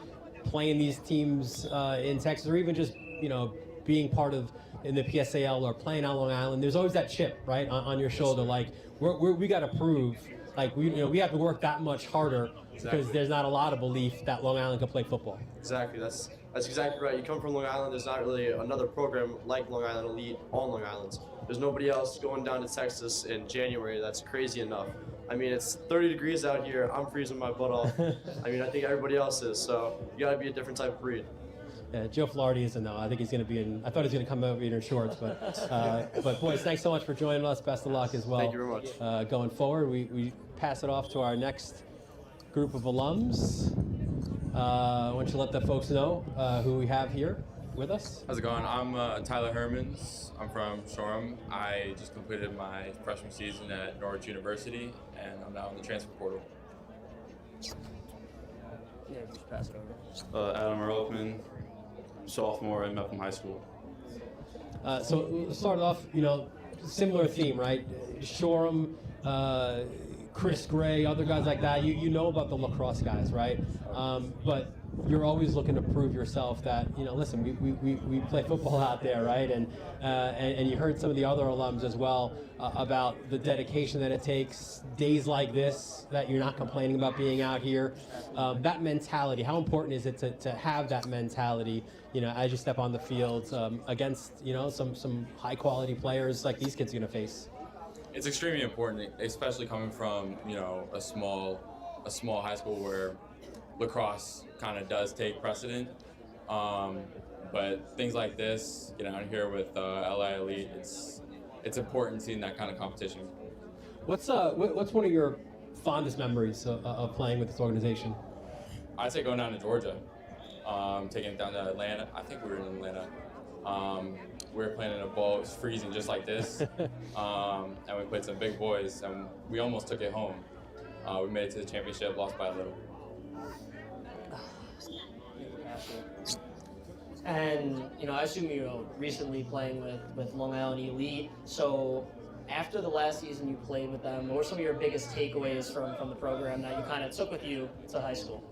playing these teams in Texas or even just being part of in the PSAL or playing on Long Island. There's always that chip right on your shoulder, like we got to prove, like we have to work that much harder. Exactly. Because there's not a lot of belief that Long Island can play football. Exactly, that's exactly right. You come from Long Island, there's not really another program like Long Island Elite on Long Island. There's nobody else going down to Texas in January that's crazy enough. I mean, it's 30 degrees out here, I'm freezing my butt off. I mean, I think everybody else is, so you gotta be a different type of breed. Yeah, Joe Flaherty isn't though. I think he's going to be in. I thought he was going to come over here in shorts, but boys, thanks so much for joining us. Best of luck as well. Thank you very much. Going forward, we pass it off to our next group of alums. Why don't you let the folks know who we have here with us? How's it going? I'm Tyler Hermans. I'm from Shoreham. I just completed my freshman season at Norwich University, and I'm now in the transfer portal. Yeah, just pass it over. Adam Ehrlichman, sophomore at Mepham High School. So we'll start off, similar theme, right? Shoreham, Chris Gray, other guys like that. You know about the lacrosse guys, right? But you're always looking to prove yourself that, listen, we play football out there, right? And you heard some of the other alums as well about the dedication that it takes, days like this, that you're not complaining about being out here. That mentality, how important is it to have that mentality, as you step on the field against, some high quality players like these kids are going to face? It's extremely important, especially coming from a small high school where lacrosse kind of does take precedent. But things like this, out here with LI Elite, it's important seeing that kind of competition. What's one of your fondest memories of playing with this organization? I'd say going down to Georgia, taking it down to Atlanta. I think we were in Atlanta. We were playing in a bowl. It was freezing just like this. And we played some big boys, and we almost took it home. We made it to the championship, lost by a little. And, I assume you're recently playing with Long Island Elite. So after the last season you played with them, what were some of your biggest takeaways from the program that you kind of took with you to high school?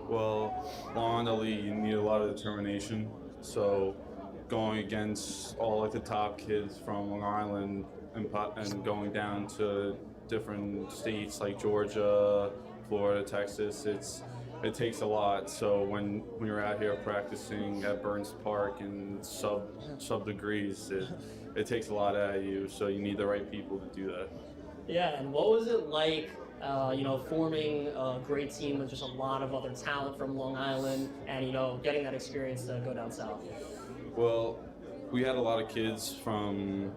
Well, Long Island Elite, you need a lot of determination. So going against all like the top kids from Long Island and going down to different states like Georgia, Florida, Texas, it takes a lot. So when you're out here practicing at Burns Park in sub degrees, it takes a lot out of you. So you need the right people to do that. Yeah, and what was it like, forming a great team with just a lot of other talent from Long Island, and getting that experience to go down south? Well, we had a lot of kids from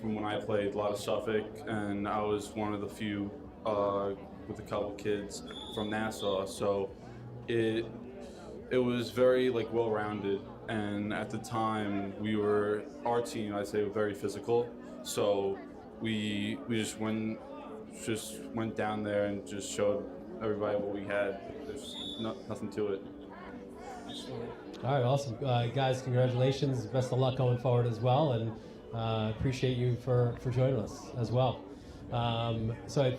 when I played, a lot of Suffolk, and I was one of the few with a couple kids from Nassau. So it was very well-rounded, and at the time our team, I'd say, was very physical. So we just went down there and just showed everybody what we had. There's nothing to it. All right, awesome. Guys, congratulations. Best of luck going forward as well, and appreciate you for joining us as well. So I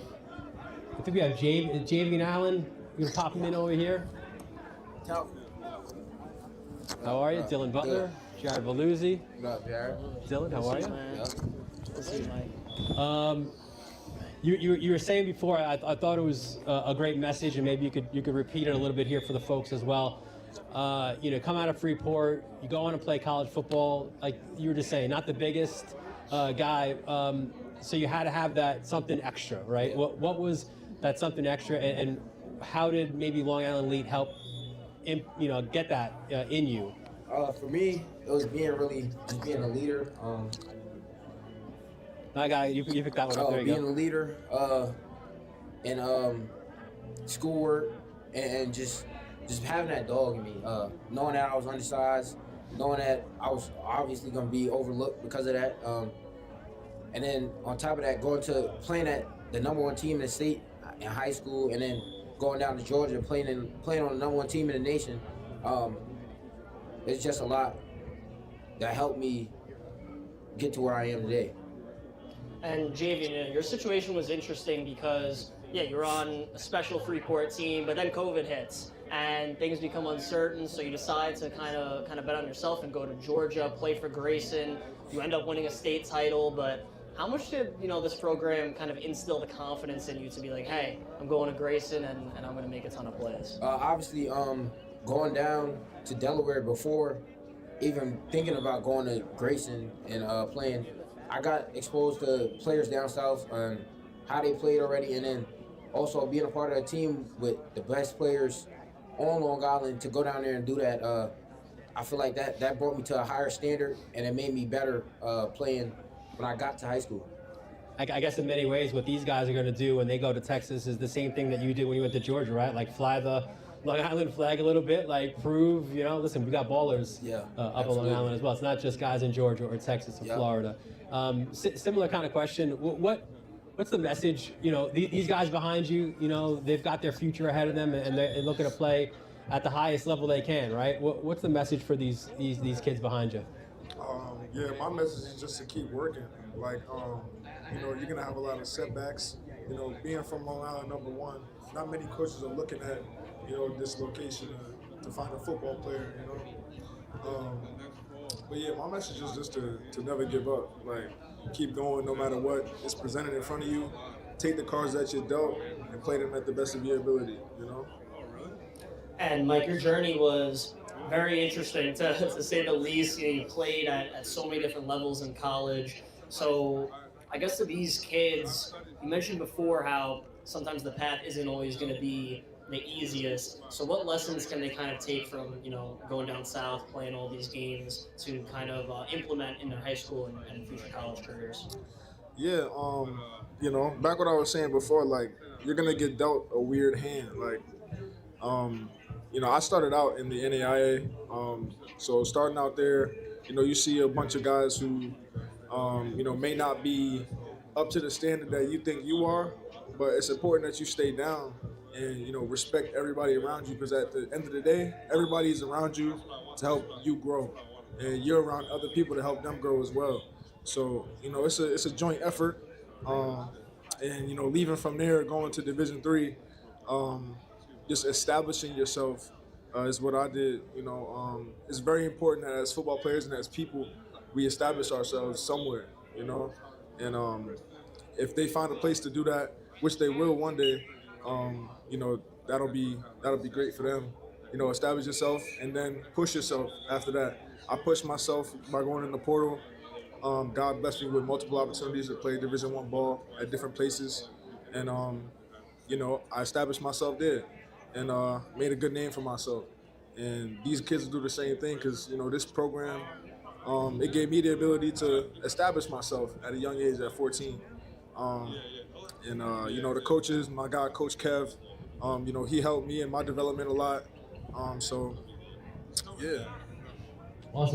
think we have Javian Allen. You gonna pop him in over here? How are you? Dylan Butler, Jared Valuzzi. What up, Jared? Dylan, how are you? Yeah. You were saying before, I thought it was a great message, and maybe you could repeat it a little bit here for the folks as well. Come out of Freeport, you go on to play college football, like you were just saying, not the biggest guy, so you had to have that something extra, right? Yeah. What was that something extra, and how did maybe Long Island Elite help, get that in you? For me, it was being a leader. I got you picked that one up. There you Being go. a leader, and schoolwork, and just having that dog in me. Knowing that I was undersized, knowing that I was obviously going to be overlooked because of that. And then on top of that, going to playing at the #1 team in the state in high school, and then going down to Georgia and playing on the #1 team in the nation. It's just a lot that helped me get to where I am today. And Javian, your situation was interesting because, you were on a special Freeport team, but then COVID hits and things become uncertain, so you decide to kind of bet on yourself and go to Georgia, play for Grayson. You end up winning a state title, but how much did this program kind of instill the confidence in you to be like, hey, I'm going to Grayson and I'm going to make a ton of plays? Obviously, going down to Delaware before even thinking about going to Grayson and playing, I got exposed to players down south and how they played already, and then also being a part of a team with the best players on Long Island to go down there and do that. I feel like that brought me to a higher standard, and it made me better playing when I got to high school. I guess in many ways, what these guys are going to do when they go to Texas is the same thing that you did when you went to Georgia, right? Like fly the Long Island flag a little bit, like prove, listen, we got ballers up on Long Island as well. It's not just guys in Georgia or Texas or Florida. Similar kind of question. What's the message? These guys behind you, they've got their future ahead of them, and they're looking to play at the highest level they can, right? What's the message for these kids behind you? My message is just to keep working. Like, you're gonna have a lot of setbacks. Being from Long Island, #1, not many coaches are looking at, this location to find a football player. But my message is just to never give up. Like, keep going no matter what is presented in front of you. Take the cards that you're dealt and play them at the best of your ability. And Mike, your journey was very interesting to say the least. You played at so many different levels in college. So I guess to these kids, you mentioned before how sometimes the path isn't always going to be the easiest. So what lessons can they kind of take from, going down south, playing all these games to kind of implement in their high school and future college careers? Back what I was saying before, like, you're going to get dealt a weird hand. Like, I started out in the NAIA. So starting out there, you see a bunch of guys who, may not be up to the standard that you think you are, but it's important that you stay down and, respect everybody around you, because at the end of the day, everybody's around you to help you grow, and you're around other people to help them grow as well. So, it's a joint effort, and, leaving from there, going to Division III, just establishing yourself is what I did. It's very important that as football players and as people, we establish ourselves somewhere, and if they find a place to do that, which they will one day, that'll be great for them. Establish yourself and then push yourself after that. I pushed myself by going in the portal. God blessed me with multiple opportunities to play Division I ball at different places, and I established myself there and made a good name for myself. And these kids will do the same thing, because this program, it gave me the ability to establish myself at a young age at 14. The coaches, my guy, Coach Kev, he helped me in my development a lot. Awesome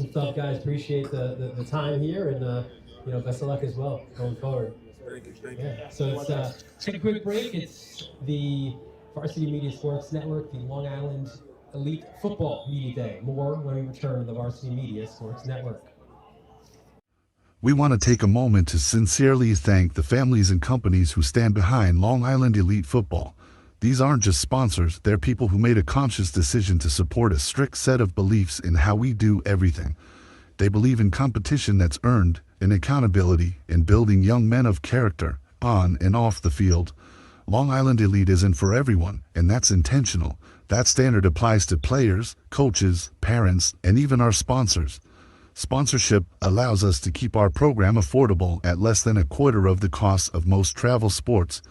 stuff, guys. Appreciate the time here, and best of luck as well going forward. Thank you. So let's take a quick break. It's the Varsity Media Sports Network, the Long Island Elite Football Media Day. More when we return to the Varsity Media Sports Network. We want to take a moment to sincerely thank the families and companies who stand behind Long Island Elite Football. These aren't just sponsors, they're people who made a conscious decision to support a strict set of beliefs in how we do everything. They believe in competition that's earned, in accountability, in building young men of character, on and off the field. Long Island Elite isn't for everyone, and that's intentional. That standard applies to players, coaches, parents, and even our sponsors. Sponsorship allows us to keep our program affordable at less than a quarter of the cost of most travel sports.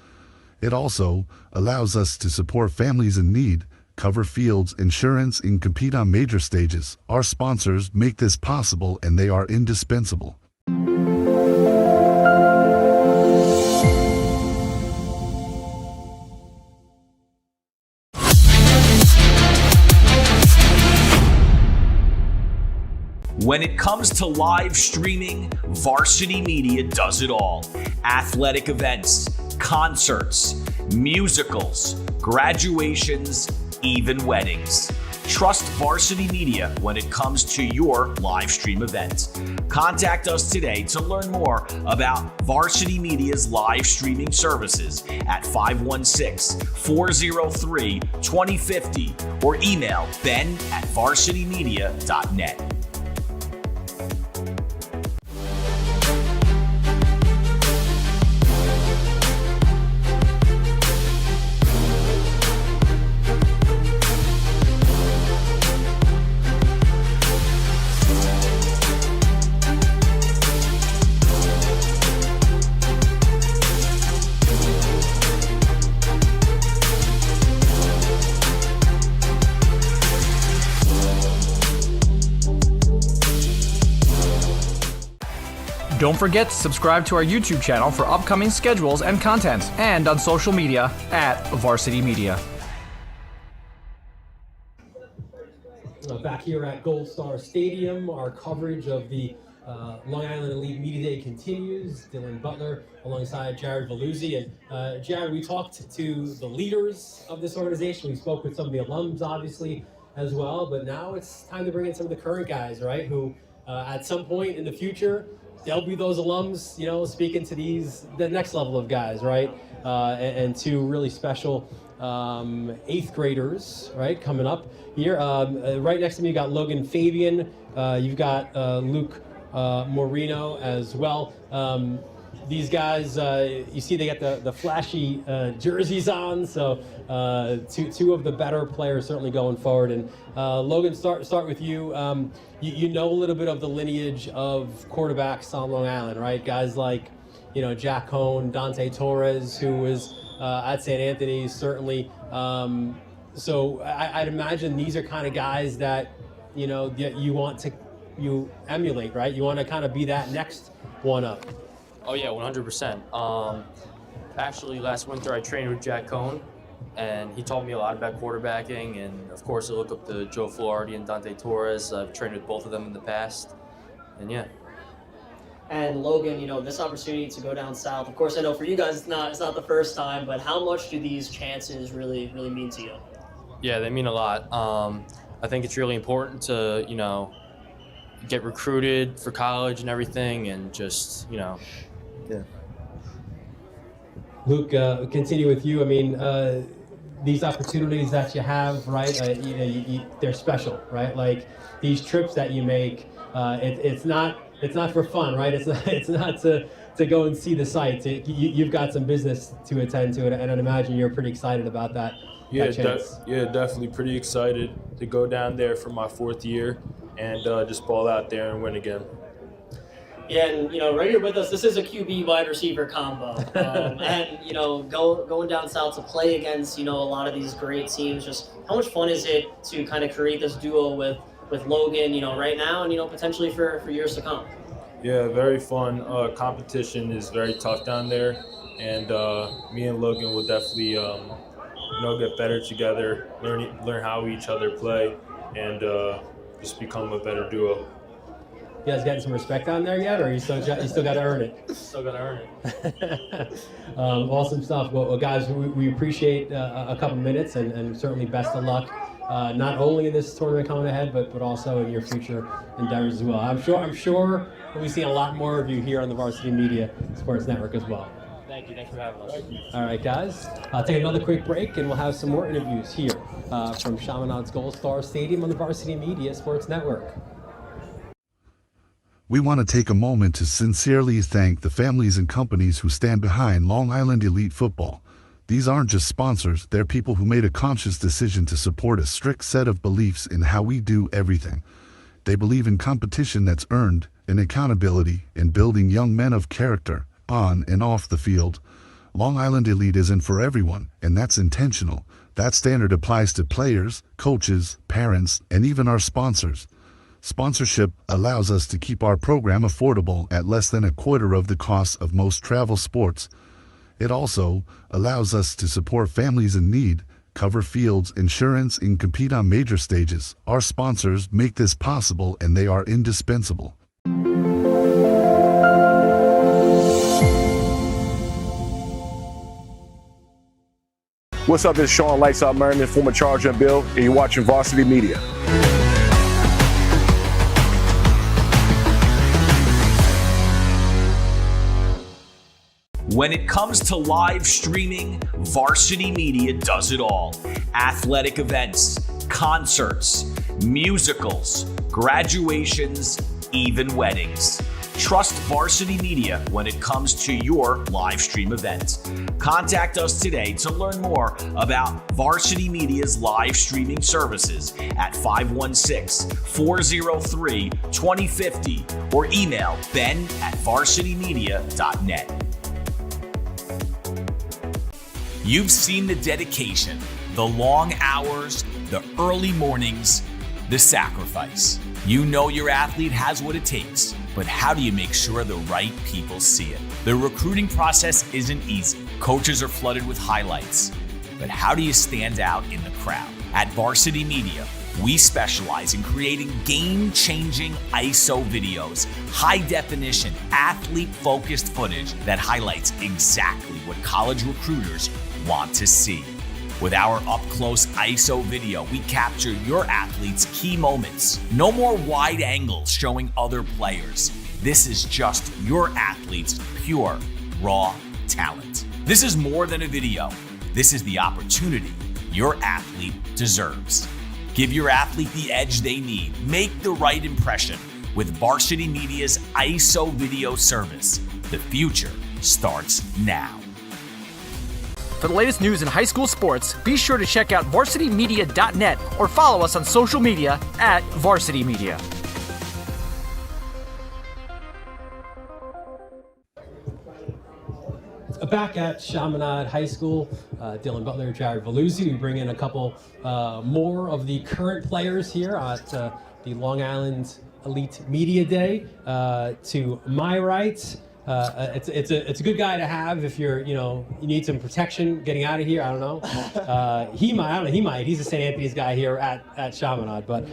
It also allows us to support families in need, cover fields, insurance, and compete on major stages. Our sponsors make this possible, and they are indispensable. When it comes to live streaming, Varsity Media does it all. Athletic events, concerts, musicals, graduations, even weddings. Trust Varsity Media when it comes to your live stream events. Contact us today to learn more about Varsity Media's live streaming services at 516-403-2050 or email ben@varsitymedia.net. Don't forget to subscribe to our YouTube channel for upcoming schedules and content, and on social media at Varsity Media. Back here at Gold Star Stadium, our coverage of the Long Island Elite Media Day continues. Dylan Butler alongside Jared Veluzzi. And Jared, we talked to the leaders of this organization. We spoke with some of the alums, obviously, as well. But now it's time to bring in some of the current guys, right, who at some point in the future, they'll be those alums, you know, speaking to the next level of guys, right? And two really special 8th graders, right, coming up here. Right next to me, you got Logan Fabian. You've got Luke Moreno as well. These guys, you see they got the flashy jerseys on, so two of the better players certainly going forward. And Logan, start with you. You know a little bit of the lineage of quarterbacks on Long Island, right? Guys like, you know, Jack Cohn, Dante Torres, who was at St. Anthony's, certainly. So I'd imagine these are kind of guys that, you know, you emulate, right? You want to kind of be that next one up. Oh yeah, 100%. Actually, last winter I trained with Jack Cohn, and he taught me a lot about quarterbacking. And of course, I look up to Joe Flaherty and Dante Torres. I've trained with both of them in the past, and yeah. And Logan, you know, this opportunity to go down south. Of course, I know for you guys it's not the first time, but how much do these chances really mean to you? Yeah, they mean a lot. I think it's really important to, you know, get recruited for college and everything, and just, you know, yeah. Luke, continue with you. I mean, these opportunities that you have, right? They're special, right? Like these trips that you make, it's not for fun, right? It's not to go and see the sights. You've got some business to attend to, and I'd imagine you're pretty excited about that. Yeah, definitely pretty excited to go down there for my 4th year and just ball out there and win again. Yeah, and you know, right here with us, this is a QB wide receiver combo, and you know, going down south to play against, you know, a lot of these great teams. Just how much fun is it to kind of create this duo with Logan, you know, right now, and you know, potentially for years to come? Yeah, very fun. Competition is very tough down there, and me and Logan will definitely, you know, get better together, learn how each other play, and just become a better duo. You guys getting some respect on there yet, or you still got to earn it? Still got to earn it. Awesome stuff. Well, guys, we appreciate a couple minutes, and certainly best of luck not only in this tournament coming ahead, but also in your future endeavors as well. I'm sure we'll be seeing a lot more of you here on the Varsity Media Sports Network as well. Thank you. Thanks for having us. All right, guys. I'll take another quick break, and we'll have some more interviews here from Chaminade's Gold Star Stadium on the Varsity Media Sports Network. We want to take a moment to sincerely thank the families and companies who stand behind Long Island Elite Football. These aren't just sponsors, they're people who made a conscious decision to support a strict set of beliefs in how we do everything. They believe in competition that's earned, in accountability, in building young men of character, on and off the field. Long Island Elite isn't for everyone, and that's intentional. That standard applies to players, coaches, parents, and even our sponsors. Sponsorship allows us to keep our program affordable at less than a quarter of the cost of most travel sports. It also allows us to support families in need, cover fields, insurance, and compete on major stages. Our sponsors make this possible, and they are indispensable. What's up, this is Sean Lights Out Merriman, former Charger and Bill, and you're watching Varsity Media. When it comes to live streaming, Varsity Media does it all. Athletic events, concerts, musicals, graduations, even weddings. Trust Varsity Media when it comes to your live stream event. Contact us today to learn more about Varsity Media's live streaming services at 516-403-2050 or email ben@varsitymedia.net. You've seen the dedication, the long hours, the early mornings, the sacrifice. You know your athlete has what it takes, but how do you make sure the right people see it? The recruiting process isn't easy. Coaches are flooded with highlights, but how do you stand out in the crowd? At Varsity Media, we specialize in creating game-changing ISO videos, high-definition, athlete-focused footage that highlights exactly what college recruiters want to see. With our up-close ISO video, we capture your athlete's key moments. No more wide angles showing other players. This is just your athlete's pure, raw talent. This is more than a video. This is the opportunity your athlete deserves. Give your athlete the edge they need. Make the right impression with Varsity Media's ISO video service. The future starts now. For the latest news in high school sports, be sure to check out varsitymedia.net or follow us on social media at Varsity Media. Back at Chaminade High School, Dylan Butler, Jared Veluzzi. We bring in a couple more of the current players here at the Long Island Elite Media Day. To my right, it's a good guy to have if you need some protection getting out of here. I don't know. He might. He's a St. Anthony's guy here at Chaminade, but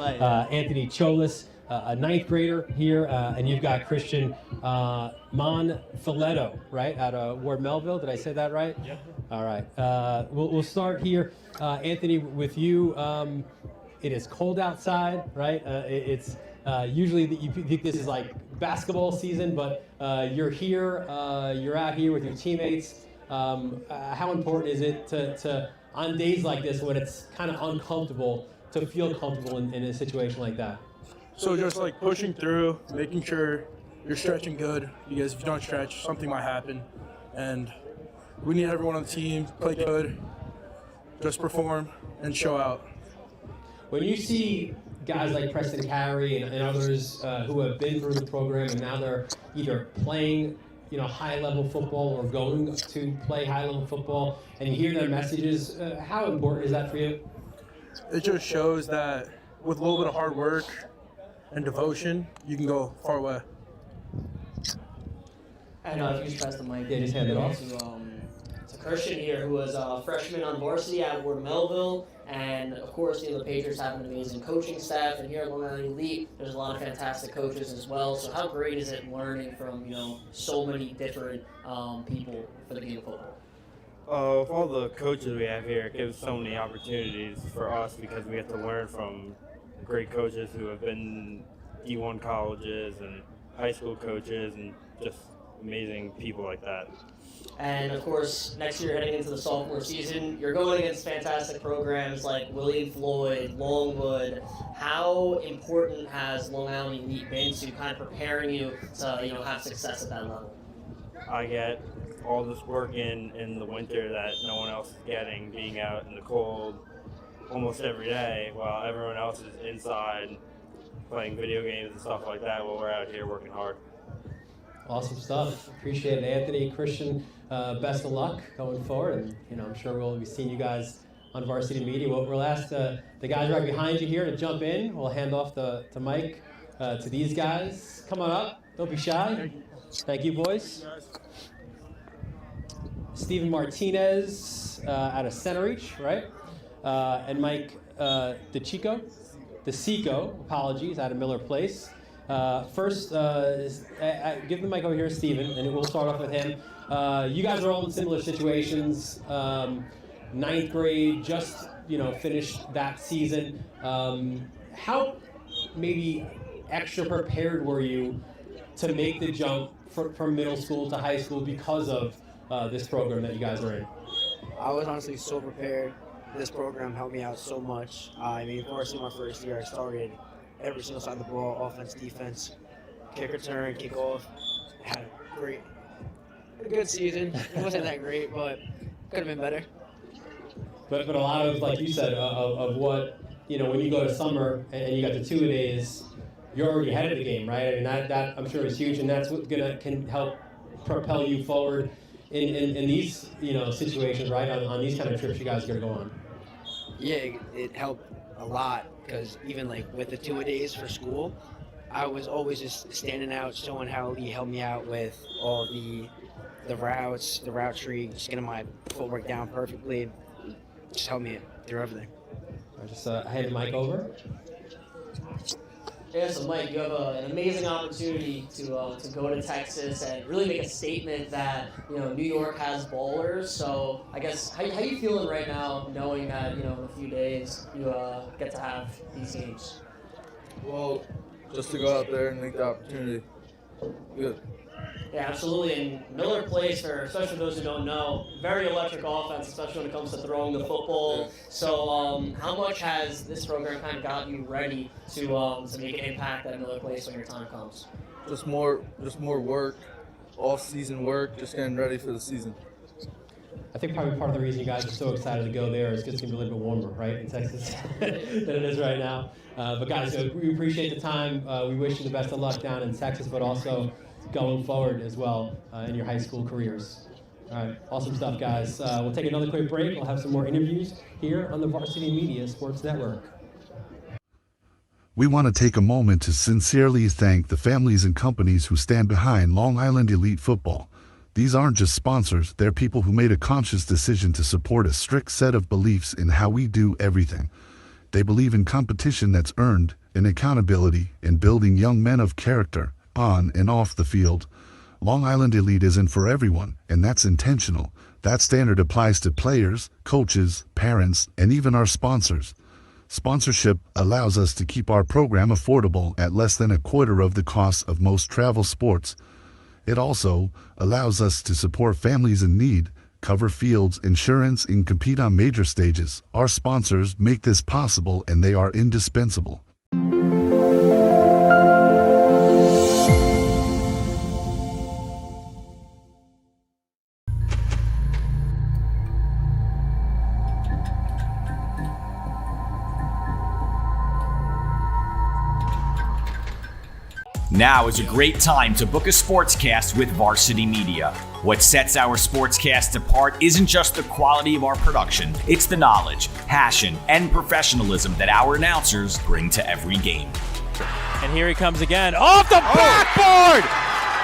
Anthony Cholis, a ninth grader here, and you've got Christian Monfiletto, right, out of Ward Melville. Did I say that right? Yeah. All right. We'll start here, Anthony, with you. It is cold outside, right? It's usually you think this is like basketball season, but you're here. You're out here with your teammates. How important is it to on days like this when it's kind of uncomfortable to feel comfortable in a situation like that? So just like pushing through, making sure you're stretching good, because if you don't stretch, something might happen. And we need everyone on the team to play good, just perform and show out. When you see guys like Preston Carey and others who have been through the program and now they're either playing high-level football or going to play high-level football, and you hear their messages, how important is that for you? It just shows that with a little bit of hard work and devotion, you can go far away. And if you just press the mic, yeah, just hand it off. To Christian here, who was a freshman on varsity at Ward Melville, and of course, the Patriots have an amazing coaching staff, and here at Long Island Elite, there's a lot of fantastic coaches as well. So how great is it learning from so many different people for the game of football? With all the coaches we have here, it gives so many opportunities for us because we get to learn from great coaches who have been D1 colleges and high school coaches and just amazing people like that. And of course, next year heading into the sophomore season, you're going against fantastic programs like William Floyd, Longwood. How important has Long Island Elite been to kind of preparing you to have success at that level? I get all this work in the winter that no one else is getting, being out in the cold almost every day while everyone else is inside playing video games and stuff like that while we're out here working hard. Awesome stuff. Appreciate it, Anthony, Christian. Best of luck going forward, and I'm sure we'll be seeing you guys on Varsity Media. We'll ask the guys right behind you here to jump in. We'll hand off the mic to these guys. Come on up. Don't be shy. Thank you, boys. Steven Martinez out of Center Reach, right? And Mike DeCico, apologies, out of Miller Place. First, give the mic over here to Steven, and we'll start off with him. You guys are all in similar situations. 9th grade, just finished that season. How maybe extra prepared were you to make the jump from middle school to high school because of this program that you guys are in? I was honestly so prepared. This program helped me out so much. Varsity my first year, I started every single side of the ball, offense, defense, kick return, kickoff. Had a good season. It wasn't that great, but could have been better. But a lot of, like you said, of what, when you go to summer and you got the 2-a-days, you're already ahead of the game, right? I mean, that I'm sure is huge, and that's what can help propel you forward in these, situations, right? On these kind of trips you guys are going to go on. Yeah, it helped a lot because even like with the 2-a-days for school, I was always just standing out, showing how he helped me out with all the routes, the route tree, just getting my footwork down perfectly. Just helped me through everything. I just hand the mic over. Yeah, so Mike, you have an amazing opportunity to go to Texas and really make a statement that New York has ballers. So I guess how you feeling right now, knowing that in a few days you get to have these games? Well, just to go out there and make the opportunity. Good. Yeah, absolutely. And Miller Place, especially those who don't know, very electric offense, especially when it comes to throwing the football. So how much has this program kind of got you ready to make an impact at Miller Place when your time comes? Just more work, off-season work, just getting ready for the season. I think probably part of the reason you guys are so excited to go there is because it's going to be a little bit warmer, right, in Texas than it is right now. But guys, we appreciate the time. We wish you the best of luck down in Texas, but also going forward as well in your high school careers. All right, awesome stuff, guys. We'll take another quick break. We'll have some more interviews here on the Varsity Media Sports Network. We want to take a moment to sincerely thank the families and companies who stand behind Long Island Elite Football. These aren't just sponsors, they're people who made a conscious decision to support a strict set of beliefs in how we do everything. They believe in competition that's earned, in accountability, in building young men of character, on and off the field. Long Island Elite isn't for everyone, and that's intentional. That standard applies to players, coaches, parents, and even our sponsors. Sponsorship allows us to keep our program affordable at less than a quarter of the cost of most travel sports. It also allows us to support families in need, cover fields, insurance, and compete on major stages. Our sponsors make this possible, and they are indispensable. Now is a great time to book a sportscast with Varsity Media. What sets our sportscast apart isn't just the quality of our production, it's the knowledge, passion, and professionalism that our announcers bring to every game. And here he comes again, off the backboard!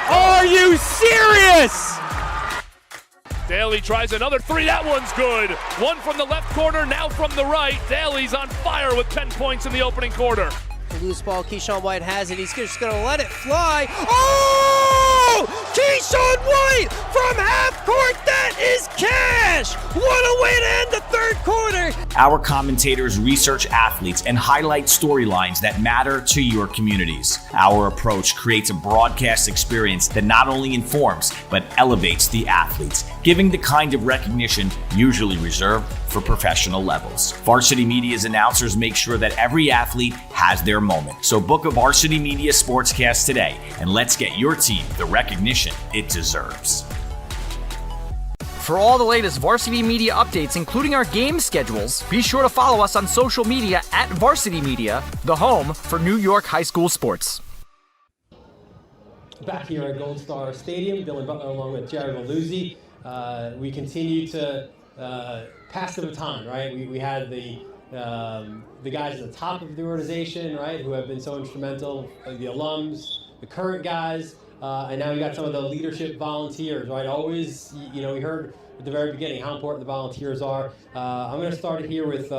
Are you serious? Daly tries another three, that one's good. One from the left corner, now from the right. Daly's on fire with 10 points in the opening quarter. Loose ball, Keyshawn White has it. He's just going to let it fly. Oh! Keyshawn White from half court. That is cash! What a way to end the third quarter! Our commentators research athletes and highlight storylines that matter to your communities. Our approach creates a broadcast experience that not only informs, but elevates the athletes, giving the kind of recognition usually reserved for professional levels. Varsity Media's announcers make sure that every athlete has their moment. So book a Varsity Media Sportscast today, and let's get your team the recognition it deserves. For all the latest Varsity Media updates, including our game schedules, be sure to follow us on social media at Varsity Media, the home for New York high school sports. Back here at Gold Star Stadium, Dylan Butler along with Jared Valuzzi. We continue to pass the baton, right? We had the guys at the top of the organization, right, who have been so instrumental, the alums, the current guys, and now we got some of the leadership volunteers, right? Always, we heard at the very beginning how important the volunteers are. I'm going to start here with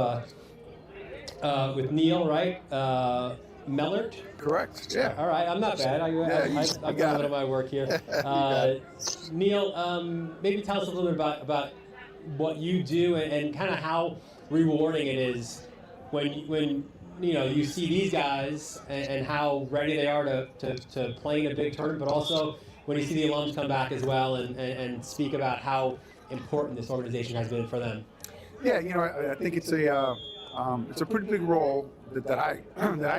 Neil, right? Mellert? Correct. Yeah. All right. I'm not bad. I'm proud of my work here. Neil, maybe tell us a little bit about what you do and kind of how rewarding it is when you see these guys and how ready they are to play in a big tournament, but also when you see the alums come back as well and speak about how important this organization has been for them. Yeah, I think it's a pretty big role that I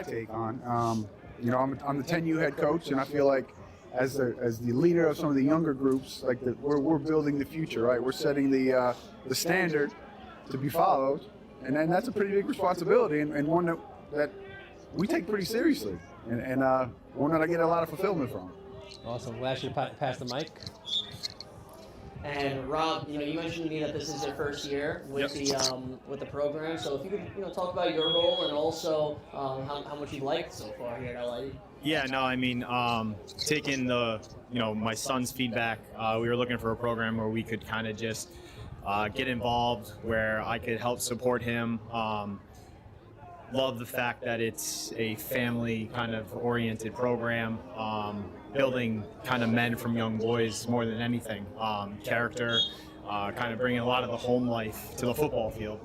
take on. I'm the 10U head coach, and I feel like as the leader of some of the younger groups, like we're building the future, right? We're setting the standard to be followed, and then that's a pretty big responsibility and one that we take pretty seriously, and one that I get a lot of fulfillment from. Awesome. We'll ask you to pass the mic. And Rob, you mentioned to me that this is your first year with the program. So if you could, talk about your role and also how much you've liked so far here at LIE. Yeah, no, I mean, taking my son's feedback, we were looking for a program where we could kind of just get involved, where I could help support him. Love the fact that it's a family kind of oriented program, building kind of men from young boys more than anything. Character, kind of bringing a lot of the home life to the football field.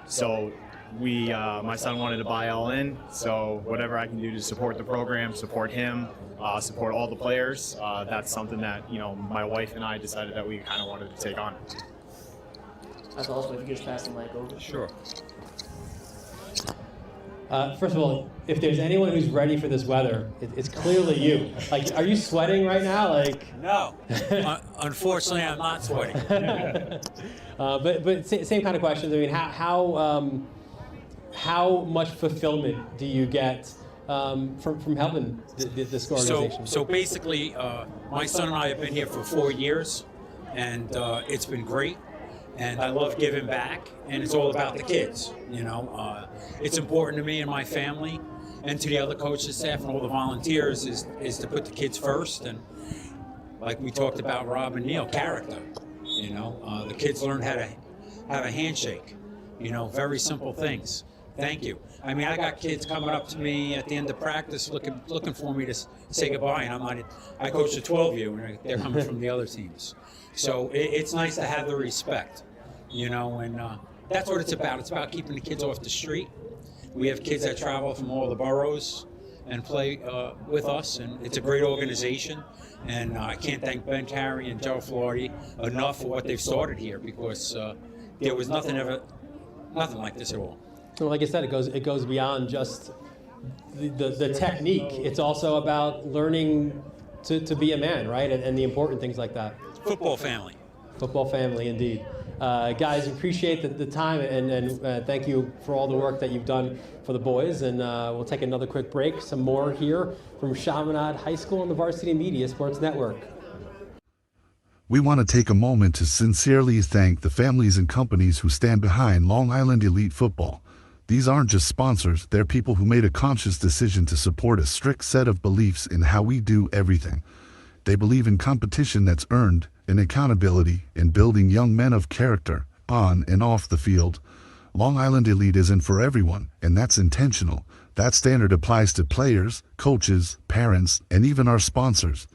So my son wanted to buy all in, so whatever I can do to support the program, support him, support all the players, that's something that, my wife and I decided that we kind of wanted to take on. That's awesome. If you could just pass the mic over. Sure. First of all, if there's anyone who's ready for this weather, it's clearly you. Like, are you sweating right now? No. Unfortunately, I'm not sweating. But same kind of questions. I mean, how much fulfillment do you get from helping this organization? So basically, my son and I have been here for 4 years, and it's been great. And I love giving back, and it's all about the kids. It's important to me and my family, and to the other coaches, staff, and all the volunteers is to put the kids first. And like we talked about, Rob and Neil, character. The kids learn how to have a handshake. Very simple things. Thank you. I mean, I got kids coming up to me at the end of practice looking for me to say goodbye, and I coach a 12U, and they're coming from the other teams. So it's nice to have the respect, and that's what it's about. It's about keeping the kids off the street. We have kids that travel from all the boroughs and play with us, and it's a great organization. And I can't thank Ben Carey and Joe Flaherty enough for what they've started here, because there was nothing like this at all. So like I said, it goes beyond just the technique. It's also about learning to be a man, right? And the important things like that. Football family. Football family, indeed. Guys, appreciate the time, and thank you for all the work that you've done for the boys. And we'll take another quick break. Some more here from Chaminade High School and the Varsity Media Sports Network. We want to take a moment to sincerely thank the families and companies who stand behind Long Island Elite Football. These aren't just sponsors, they're people who made a conscious decision to support a strict set of beliefs in how we do everything. They believe in competition that's earned, in accountability, in building young men of character, on and off the field. Long Island Elite isn't for everyone, and that's intentional. That standard applies to players, coaches, parents, and even our sponsors.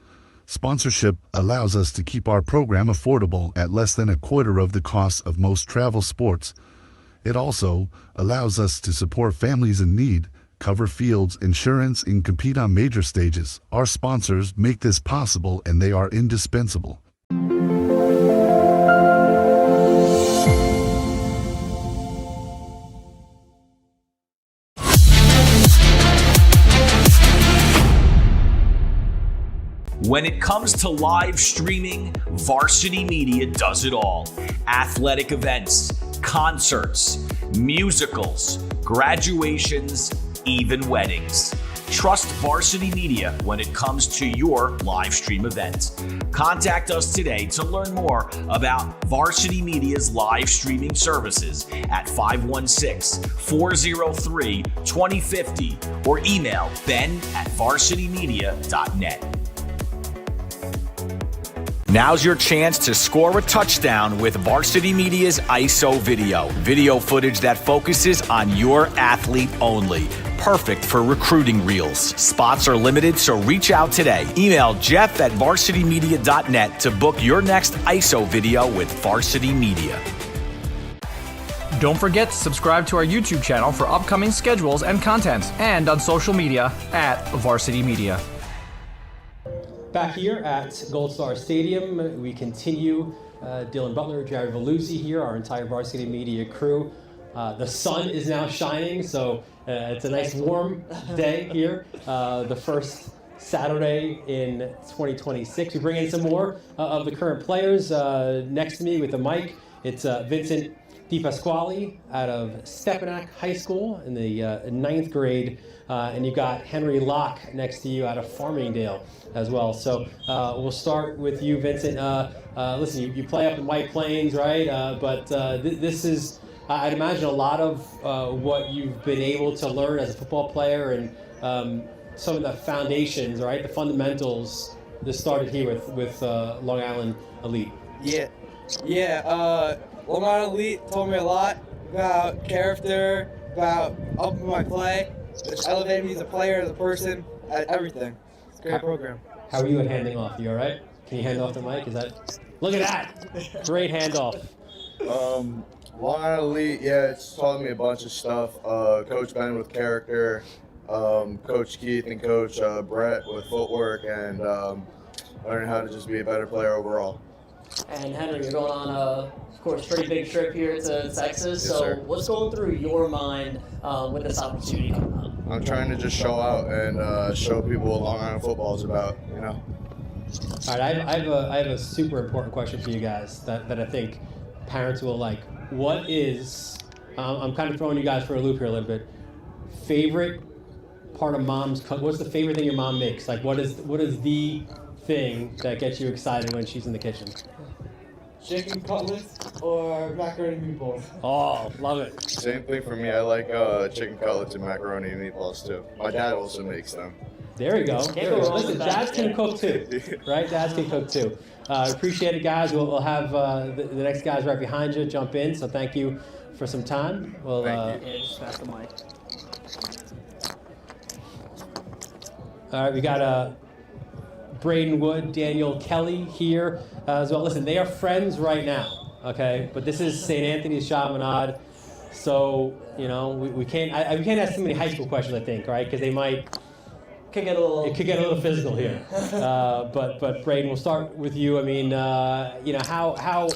Sponsorship allows us to keep our program affordable at less than a quarter of the cost of most travel sports. It also allows us to support families in need, cover fields insurance, and compete on major stages. Our sponsors make this possible, and they are indispensable. When it comes to live streaming, Varsity Media does it all. Athletic events, concerts, musicals, graduations, even weddings. Trust Varsity Media when it comes to your live stream event. Contact us today to learn more about Varsity Media's live streaming services at 516-403-2050 or email ben@varsitymedia.net. Now's your chance to score a touchdown with Varsity Media's ISO video. Video footage that focuses on your athlete only. Perfect for recruiting reels. Spots are limited, so reach out today. Email jeff@varsitymedia.net to book your next ISO video with Varsity Media. Don't forget to subscribe to our YouTube channel for upcoming schedules and content, and on social media @Varsity Media. Back here at Gold Star Stadium, we continue. Dylan Butler, Jared Veluzzi here, our entire Varsity Media crew. The sun is now shining, so it's a nice warm day here. The first Saturday in 2026. We bring in some more of the current players. Next to me with the mic, it's Vincent DiPasquale out of Stepinac High School in the 9th grade. And you got Henry Locke next to you out of Farmingdale as well. So we'll start with you, Vincent. Listen, you play up in White Plains, right? But this is, I'd imagine, a lot of what you've been able to learn as a football player and some of the foundations, right? The fundamentals. This started here with Long Island Elite. Yeah. Long Island Elite taught me a lot about character, about upping my play. It's elevated me as a player, as a person, everything. It's a great program. How are you at handing off? You all right? Can you hand off the mic? Is that? Look at that! Great handoff. Long Island Elite, yeah, it's taught me a bunch of stuff. Coach Ben with character, Coach Keith and Coach Brett with footwork, and learning how to just be a better player overall. And Henry, you're going on of course, pretty big trip here to Texas. Yes, so sir. What's going through your mind with this opportunity coming up? I'm trying to just show out and show people what Long Island football is about, you know. All right, I have a super important question for you guys that I think parents will like. What is, I'm kind of throwing you guys for a loop here a little bit, favorite part of mom's cook? What's the favorite thing your mom makes? Like, what is the thing that gets you excited when she's in the kitchen? Chicken cutlets or macaroni and meatballs. Oh, love it. Same thing for me. I like chicken cutlets and macaroni and meatballs too. My dad also makes them. There you go. Listen, dads can cook too, right? Dads can cook too. Appreciate it, guys. We'll have the next guys right behind you jump in. So thank you for some time. We'll just pass the mic. All right, we got Braden Wood, Daniel Kelly here as well. Listen, they are friends right now, okay? But this is St. Anthony's Chaminade, so you know we can't. We can't ask too many high school questions, I think, right? Because they might. It could get a little physical here. But Braden, we'll start with you. I mean, you know, how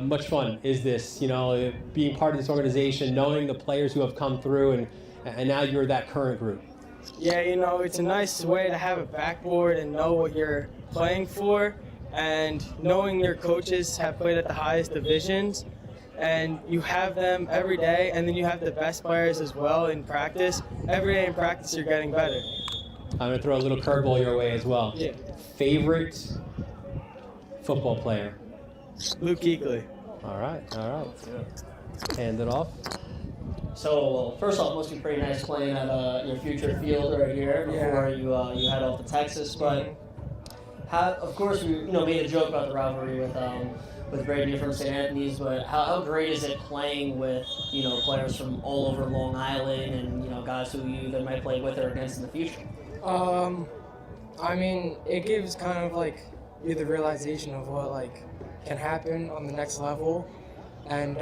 much fun is this? You know, being part of this organization, knowing the players who have come through, and now you're that current group. Yeah, you know, it's a nice way to have a backboard and know what you're playing for, and knowing your coaches have played at the highest divisions, and you have them every day, and then you have the best players as well in practice. Every day in practice, you're getting better. I'm going to throw a little curveball your way as well. Yeah. Favorite football player? Luke Kuechly. All right. Hand it off. So, first off, it must be pretty nice playing at your future field right here before you head off to Texas. But, of course, we made a joke about the rivalry with Brady from St. Anthony's. But how great is it playing with players from all over Long Island and guys who you either might play with or against in the future? I mean, it gives kind of like you the realization of what like can happen on the next level, and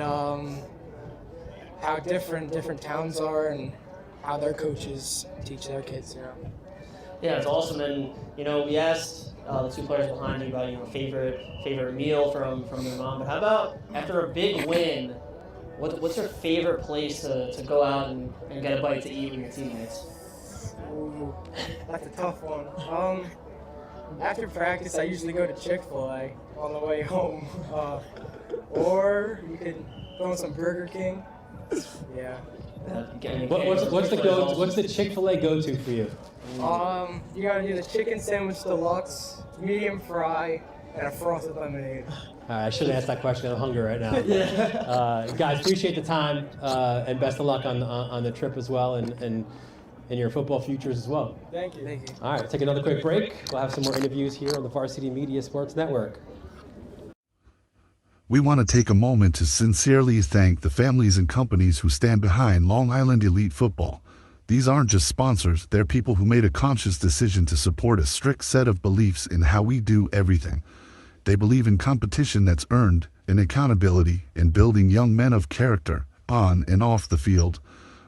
how different towns are and how their coaches teach their kids. Yeah, it's awesome. And we asked the two players behind you about favorite meal from your mom. But how about after a big win? What's your favorite place to go out and get a bite to eat with your teammates? Ooh, that's a tough one. After practice, I usually go to Chick-fil-A on the way home, or you could go on some Burger King. Yeah. What's the Chick-fil-A go-to for you? You gotta do the chicken sandwich deluxe, medium fry, and a frosted lemonade. All right, I shouldn't ask that question. I'm hungry right now. Guys, appreciate the time and best of luck on the trip as well, and your football futures as well. Thank you. All right, take another quick break. We'll have some more interviews here on the Varsity Media Sports Network. We want to take a moment to sincerely thank the families and companies who stand behind Long Island Elite Football. These aren't just sponsors, they're people who made a conscious decision to support a strict set of beliefs in how we do everything. They believe in competition that's earned, in accountability, in building young men of character, on and off the field.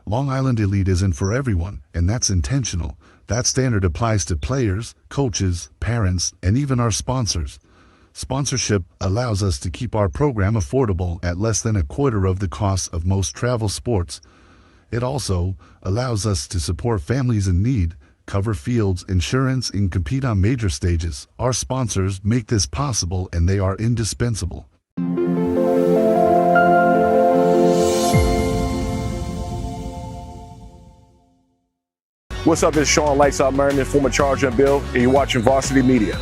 Long Island Elite isn't for everyone, and that's intentional. That standard applies to players, coaches, parents, and even our sponsors. Sponsorship allows us to keep our program affordable at less than a quarter of the cost of most travel sports. It also allows us to support families in need, cover fields, insurance, and compete on major stages. Our sponsors make this possible, and they are indispensable. What's up, it's Sean Lights Out Merriman, former Charger and Bill, and you're watching Varsity Media.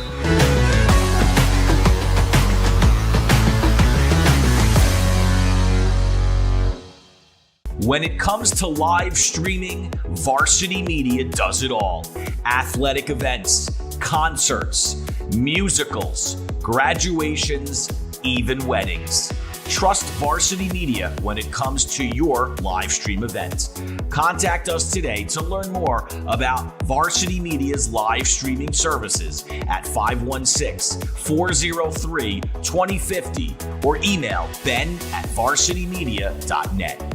When it comes to live streaming, Varsity Media does it all. Athletic events, concerts, musicals, graduations, even weddings. Trust Varsity Media when it comes to your live stream event. Contact us today to learn more about Varsity Media's live streaming services at 516-403-2050 or email ben@varsitymedia.net.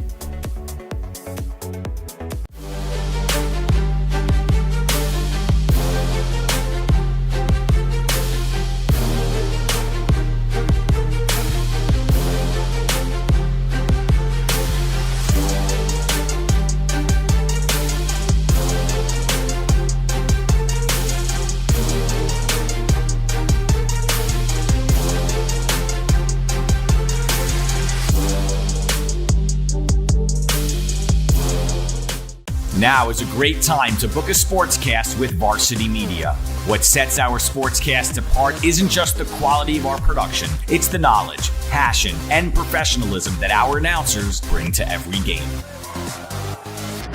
Now is a great time to book a sportscast with Varsity Media. What sets our sportscast apart isn't just the quality of our production, it's the knowledge, passion, and professionalism that our announcers bring to every game.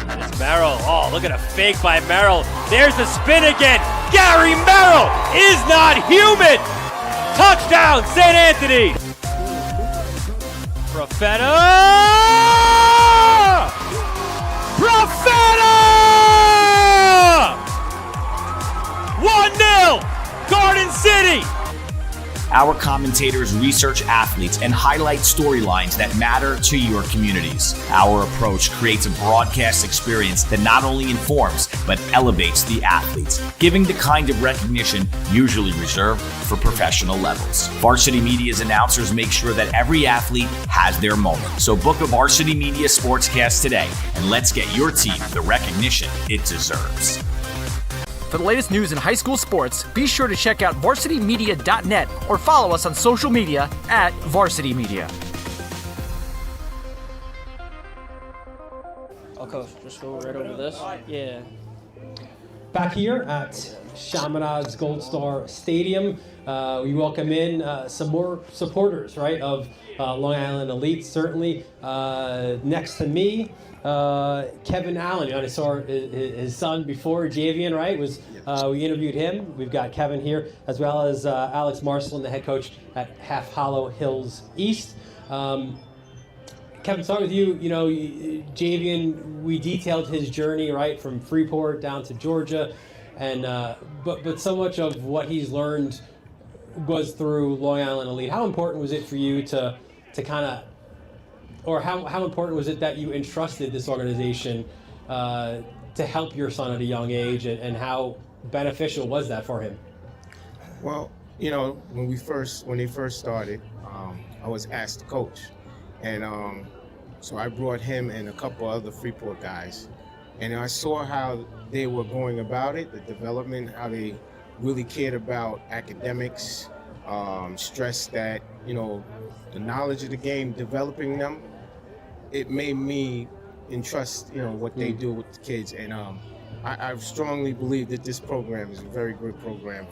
And it's Merrill. Oh, look at a fake by Merrill. There's the spin again. Gary Merrill is not human. Touchdown, St. Anthony. Profeta! 1-0, Garden City. Our commentators research athletes and highlight storylines that matter to your communities. Our approach creates a broadcast experience that not only informs, but elevates the athletes, giving the kind of recognition usually reserved for professional levels. Varsity Media's announcers make sure that every athlete has their moment. So book a Varsity Media sportscast today, and let's get your team the recognition it deserves. For the latest news in high school sports, be sure to check out varsitymedia.net or follow us on social media at Varsity Media. Oh, Coach, just go right over this. Yeah. Back here at Chaminade Gold Star Stadium, we welcome in some more supporters, right, of Long Island Elite, certainly. Next to me, Kevin Allen. I saw his son before, Javian, right? We interviewed him. We've got Kevin here, as well as Alex Marcelin, the head coach at Half Hollow Hills East. Kevin, start with you. You know, Javian, we detailed his journey, right, from Freeport down to Georgia. and but so much of what he's learned was through Long Island Elite. How important was it for you to kind of, or how important was it that you entrusted this organization to help your son at a young age, and how beneficial was that for him? Well, you know, when he first started, I was asked to coach, and so I brought him and a couple other Freeport guys, and I saw how they were going about it, the development, how they really cared about academics, stressed that, you know, the knowledge of the game, developing them. It made me entrust, you know, what they do with the kids, and I strongly believe that this program is a very good program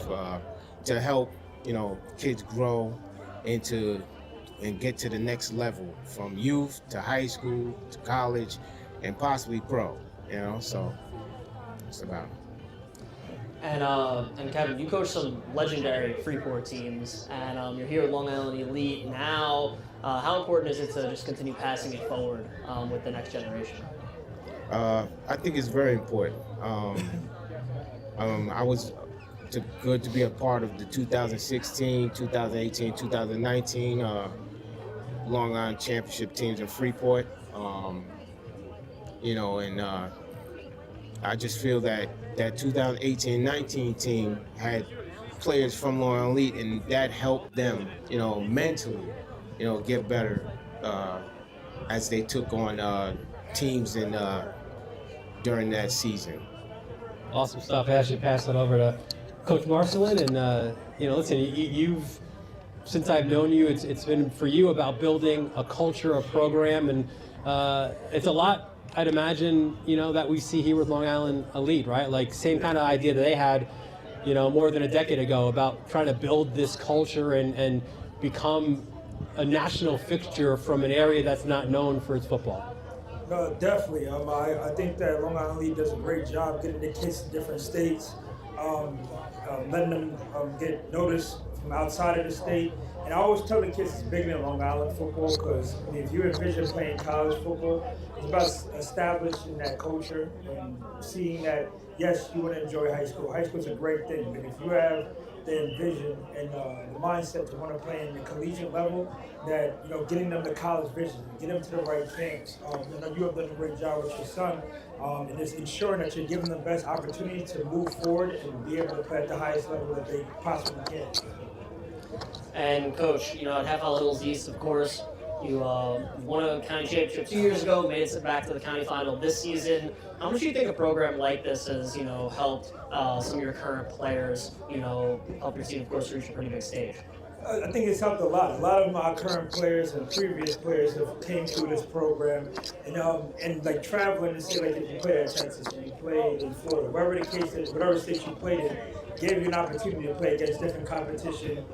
to help, you know, kids grow and get to the next level, from youth to high school to college and possibly pro, you know, so it's about it. And Kevin, you coach some legendary Freeport teams, and you're here at Long Island Elite now. How important is it to just continue passing it forward with the next generation? I think it's very important. I was good to be a part of the 2016, 2018, 2019 Long Island Championship teams in Freeport. You know, and I just feel that 2018-19 team had players from Long Island Elite, and that helped them, you know, mentally, you know, get better as they took on teams during that season. Awesome stuff. I actually pass it over to Coach Marcelin, and you know, listen, you've, since I've known you, it's been for you about building a culture, a program, and it's a lot, I'd imagine, you know, that we see here with Long Island Elite, right? Like, same kind of idea that they had, you know, more than a decade ago, about trying to build this culture and become a national fixture from an area that's not known for its football. No, definitely. I think that Long Island Elite does a great job getting the kids to different states, letting them get noticed from outside of the state. And I always tell the kids it's bigger than Long Island football, because I mean, if you envision playing college football, it's about establishing that culture and seeing that, yes, you want to enjoy high school. High school's a great thing, but if you have the envision and the mindset to want to play in the collegiate level, that, you know, getting them the college vision, get them to the right things. You know, you have done a great job with your son, and it's ensuring that you're giving them the best opportunity to move forward and be able to play at the highest level that they possibly can. And Coach, you know, at Half Hour Hills East, of course, you won a county championship 2 years ago, made it back to the county final this season. How much do you think a program like this has, you know, helped some of your current players, you know, help your team, of course, reach a pretty big stage? I think it's helped a lot. A lot of my current players and previous players have came through this program, and like traveling and say, like, if you played at Texas or you played in Florida, wherever the case is, whatever state you played in, gave you an opportunity to play against different competition,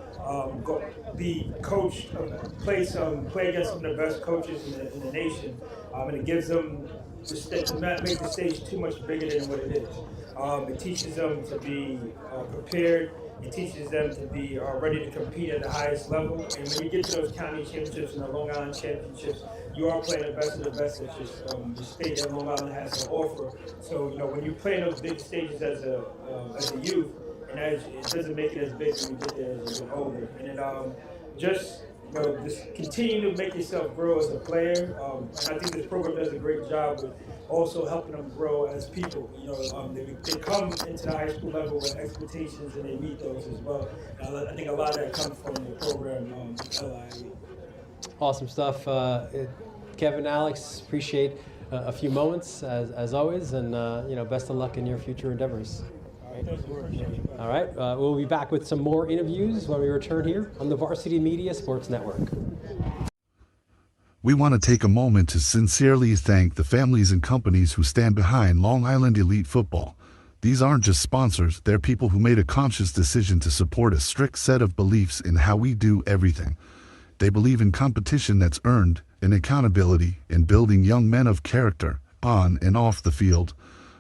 be coached, play against some of the best coaches in the nation, and it gives them to not make the stage too much bigger than what it is. It teaches them to be prepared. It teaches them to be ready to compete at the highest level. And when you get to those county championships and the Long Island championships, you are playing the best of the best that the state that Long Island has to offer. So, you know, when you play in those big stages as a youth, and it doesn't make it as big when you get there as you get older. And just continue to make yourself grow as a player. And I think this program does a great job with also helping them grow as people. You know, they come into the high school level with expectations, and they meet those as well. I think a lot of that comes from the program, LIE. Awesome stuff. Kevin, Alex, appreciate a few moments as always, and you know, best of luck in your future endeavors. All right, we'll be back with some more interviews when we return here on the Varsity Media Sports Network. We want to take a moment to sincerely thank the families and companies who stand behind Long Island Elite Football. These aren't just sponsors, they're people who made a conscious decision to support a strict set of beliefs in how we do everything. They believe in competition that's earned, in accountability, in building young men of character, on and off the field.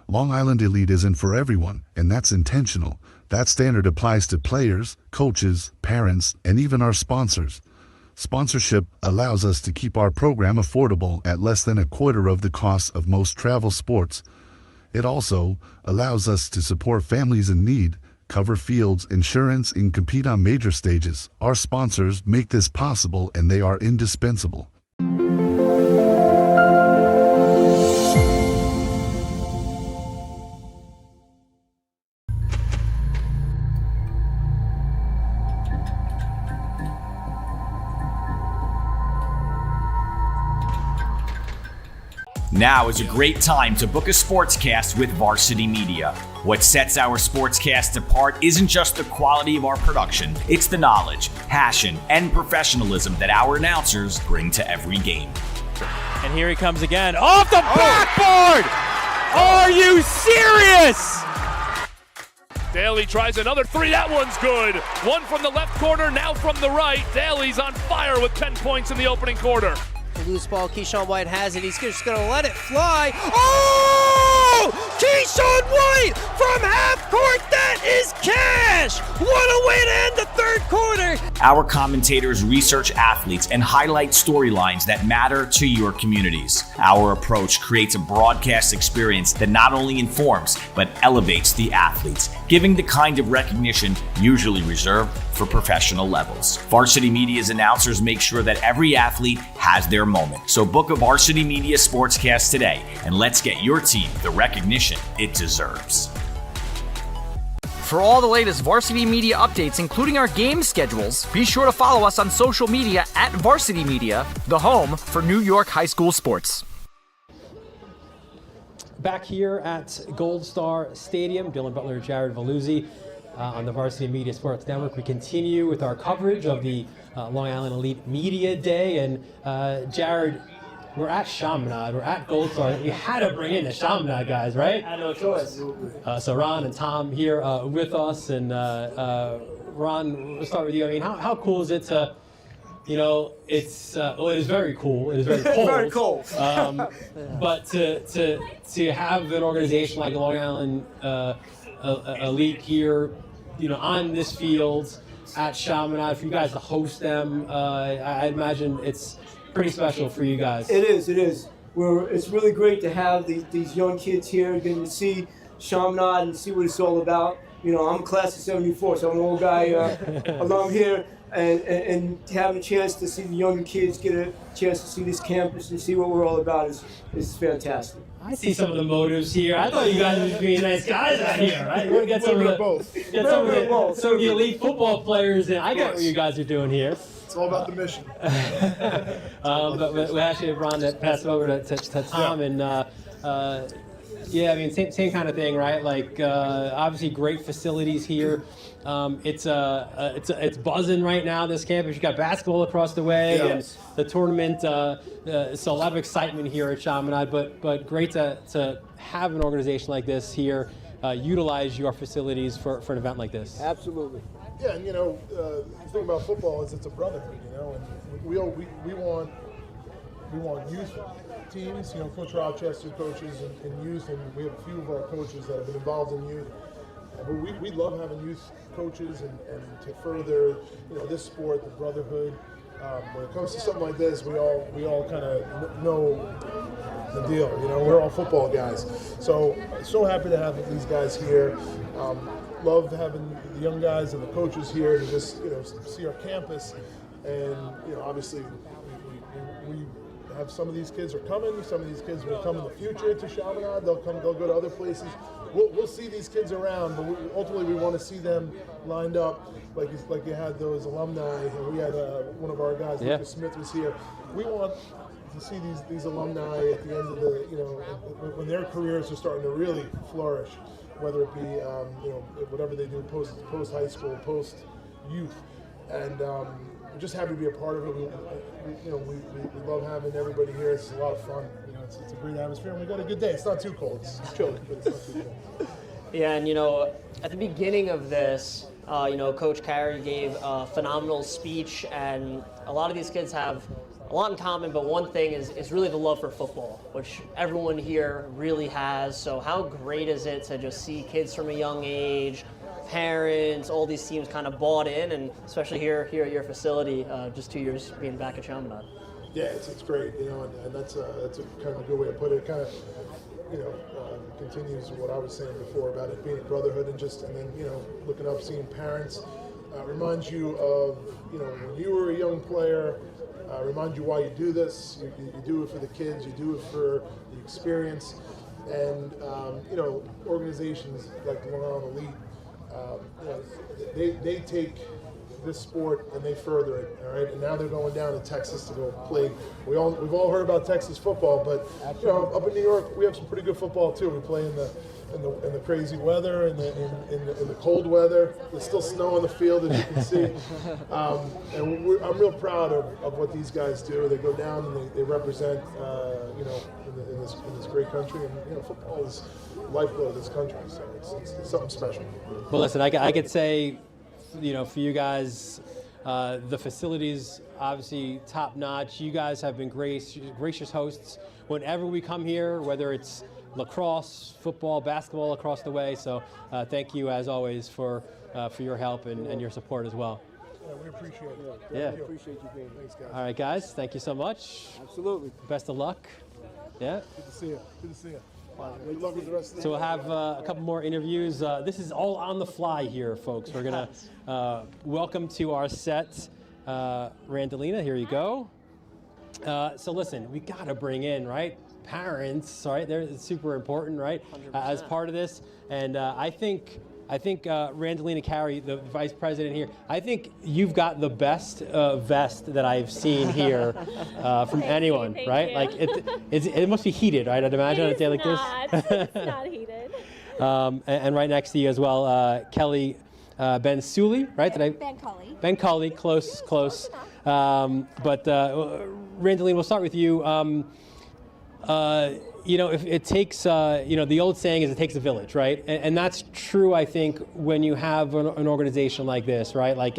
Long Island Elite isn't for everyone, and that's intentional. That standard applies to players, coaches, parents, and even our sponsors. Sponsorship allows us to keep our program affordable at less than a quarter of the cost of most travel sports. It also allows us to support families in need, cover fields, insurance, and compete on major stages. Our sponsors make this possible, and they are indispensable. Now is a great time to book a sportscast with Varsity Media. What sets our sportscast apart isn't just the quality of our production, it's the knowledge, passion, and professionalism that our announcers bring to every game. And here he comes again. Off the backboard! Are you serious? Daly tries another three. That one's good. One from the left corner, now from the right. Daly's on fire with 10 points in the opening quarter. Loose ball, Keyshawn White has it. He's just going to let it fly. Oh! Keyshawn White from half court. That is cash. What a way to end the third quarter. Our commentators research athletes and highlight storylines that matter to your communities. Our approach creates a broadcast experience that not only informs, but elevates the athletes, giving the kind of recognition usually reserved for professional levels. Varsity Media's announcers make sure that every athlete has their moment. So book a Varsity Media sportscast today, and let's get your team the recognition it deserves. For all the latest Varsity Media updates, including our game schedules, be sure to follow us on social media at Varsity Media, the home for New York high school sports. Back here at Gold Star Stadium, Dylan Butler, Jared Veluzzi on the Varsity Media Sports Network. We continue with our coverage of the Long Island Elite Media Day. And Jared, we're at Chaminade, we're at Gold Star. You had to bring in the Chaminade guys, right? I had no choice. So Ron and Tom here with us. And Ron, we'll start with you. I mean, how cool is it to, you know, it's well, it is very cool. It is very cold. Very cold. But to have an organization like Long Island Elite here, you know, on this field at Chaminade, for you guys to host them, I imagine it's pretty special for you guys. It is. It's really great to have these young kids here, getting to see Chaminade and see what it's all about. You know, I'm class of '74, so I'm an old guy alum here, and having a chance to see the younger kids get a chance to see this campus and see what we're all about is fantastic. I see some of the motives here. I thought you guys were being nice guys out here, right? You want to get some of the elite football players in. I get what you guys are doing here. It's all about the mission. But we actually have Ron that pass it over to Tom, and yeah, I mean, same kind of thing, right? Like, obviously, great facilities here. It's buzzing right now. This campus, you got basketball across the way, and the tournament. So a lot of excitement here at Chaminade. But great to have an organization like this here utilize your facilities for an event like this. Absolutely. Yeah, and you know, the thing about football is it's a brotherhood, you know, and we want youth teams. You know, Coach Rochester coaches in youth, and we have a few of our coaches that have been involved in youth. But we love having youth coaches and to further, you know, this sport, the brotherhood. When it comes to something like this, we all kind of know the deal. You know, we're all football guys. So happy to have these guys here. Love having the young guys and the coaches here to just, you know, see our campus. And, you know, obviously we have some of these kids are coming. Some of these kids will come in the future to Chaminade. They'll go to other places. We'll see these kids around, but ultimately we want to see them lined up like you had those alumni. And we had one of our guys, Lucas Smith, was here. We want to see these alumni at the end of the, you know, when their careers are starting to really flourish, whether it be you know, whatever they do post high school, post youth, and we're just happy to be a part of it. We love having everybody here. It's a lot of fun. You know, it's a great atmosphere, and we got a good day. It's not too cold. It's chilly, but it's not too cold. Yeah, and you know, at the beginning of this, you know, Coach Carey gave a phenomenal speech, and a lot of these kids have a lot in common, but one thing is really the love for football, which everyone here really has. So how great is it to just see kids from a young age, parents, all these teams kind of bought in, and especially here at your facility, just 2 years being back at Chaminade. Yeah, it's great, you know, and that's a kind of a good way to put it. Kind of continues what I was saying before about it being a brotherhood, and then looking up, seeing parents, reminds you of when you were a young player. Remind you why you do this. You do it for the kids. You do it for the experience, and organizations like the Long Island Elite, they take this sport and they further it. All right, and now they're going down to Texas to go play. We've all heard about Texas football, but up in New York we have some pretty good football too. We play in the crazy weather, in the cold weather. There's still snow on the field, as you can see. And I'm real proud of what these guys do. They go down and they represent, in this great country. And football is lifeblood of this country, so it's something special. Well, listen, I could say, for you guys, the facilities obviously top notch. You guys have been gracious hosts whenever we come here, whether it's lacrosse, football, basketball across the way. So thank you as always for your help and your support as well. Yeah, we appreciate it. Yeah. We appreciate you being here. Thanks, guys. All right, guys. Thank you so much. Absolutely. Best of luck. Yeah. Good to see you. Good to see you. Good luck with the rest of the So we'll have a couple more interviews. This is all on the fly here, folks. We're going to welcome to our set Randalina. Here you go. So listen, we got to bring in, right? Parents, right? They're super important, right? As part of this. And I think Randalina Carey, the vice president here, I think you've got the best vest that I've seen here from anyone, right? You. Like it must be heated, right? I'd imagine on a day like this. It's not heated. And right next to you as well, Kelly Ben Sully, right? Ben Cully. Ben Cully, close. But Randalina, we'll start with you. If it takes, the old saying is it takes a village, right? And that's true, I think, when you have an organization like this, right? Like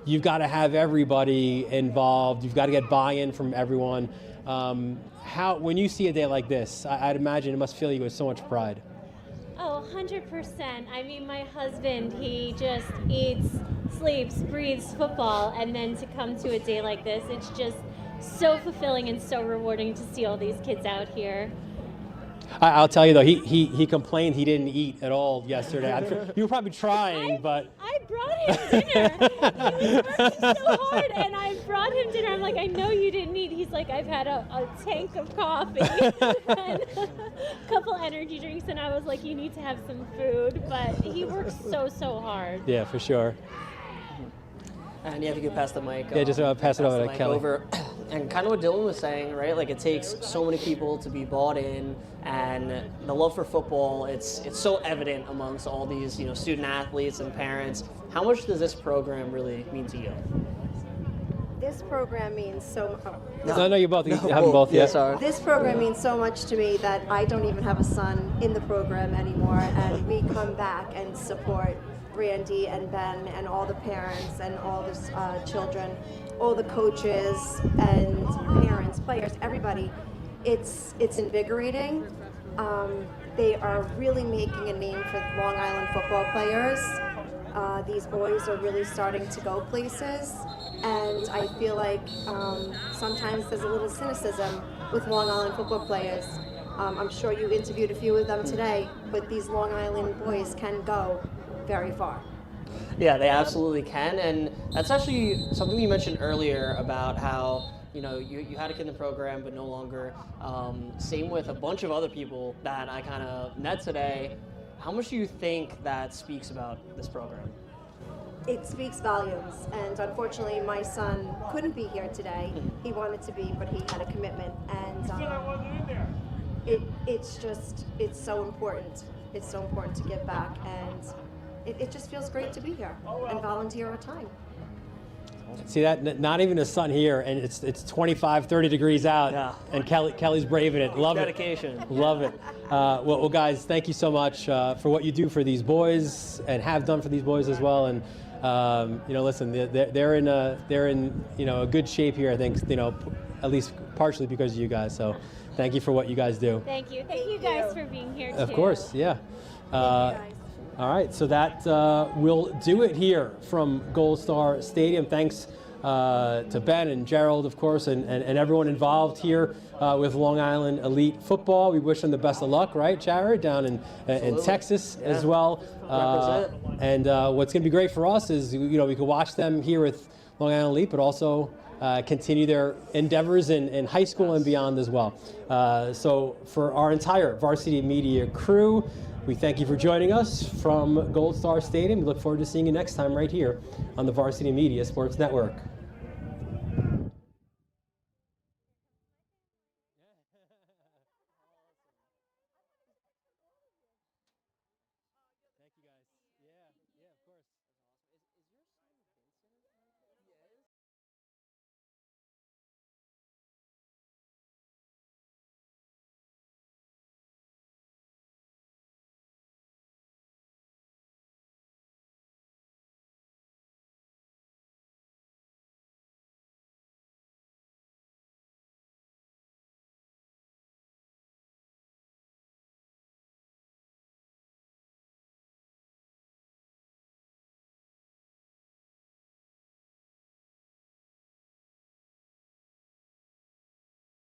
you've got to have everybody involved. You've got to get buy-in from everyone. When you see a day like this, I'd imagine it must fill you with so much pride. Oh, 100%. I mean, my husband, he just eats, sleeps, breathes football, and then to come to a day like this, it's just so fulfilling and so rewarding to see all these kids out here. I'll tell you though, he complained he didn't eat at all yesterday. You were probably trying, but I brought him dinner. He was working so hard, and I brought him dinner. I'm like, I know you didn't eat. He's like, I've had a tank of coffee and a couple energy drinks, and I was like, you need to have some food. But he works so hard. Yeah, for sure. And if you could pass the mic. Yeah, just pass it over to Kelly. And kind of what Dylan was saying, right? Like it takes so many people to be bought in, and the love for football, it's so evident amongst all these, student athletes and parents. How much does this program really mean to you? This program means so much. No, you both. You have them both. Yeah. Sorry. This program means so much to me that I don't even have a son in the program anymore, and we come back and support Randy and Ben and all the parents and all the children, all the coaches and parents, players, everybody. It's invigorating. They are really making a name for Long Island football players. These boys are really starting to go places, and I feel like sometimes there's a little cynicism with Long Island football players. I'm sure you interviewed a few of them today, but these Long Island boys can go very far. Yeah, they absolutely can, and that's actually something you mentioned earlier about how you had a kid in the program but no longer. Same with a bunch of other people that I kind of met today. How much do you think that speaks about this program? It speaks volumes, and unfortunately my son couldn't be here today. He wanted to be, but he had a commitment, and it's so important. It's so important to give back, and it just feels great to be here and volunteer our time. See that? Not even a sun here, and it's 25, 30 degrees out, yeah. And Kelly's braving it. Love Dedication. it. Love it. Well, guys, thank you so much for what you do for these boys and have done for these boys as well. And listen, they're in a good shape here. I think at least partially because of you guys. So, thank you for what you guys do. Thank you guys for being here too. Of course, yeah. All right, so that will do it here from Gold Star Stadium. Thanks to Ben and Gerald, of course, and everyone involved here with Long Island Elite Football. We wish them the best of luck, right, Jared, down in Texas as well. And what's going to be great for us is, we can watch them here with Long Island Elite, but also continue their endeavors in high school and beyond as well. So for our entire Varsity Media crew, we thank you for joining us from Gold Star Stadium. We look forward to seeing you next time right here on the Varsity Media Sports Network.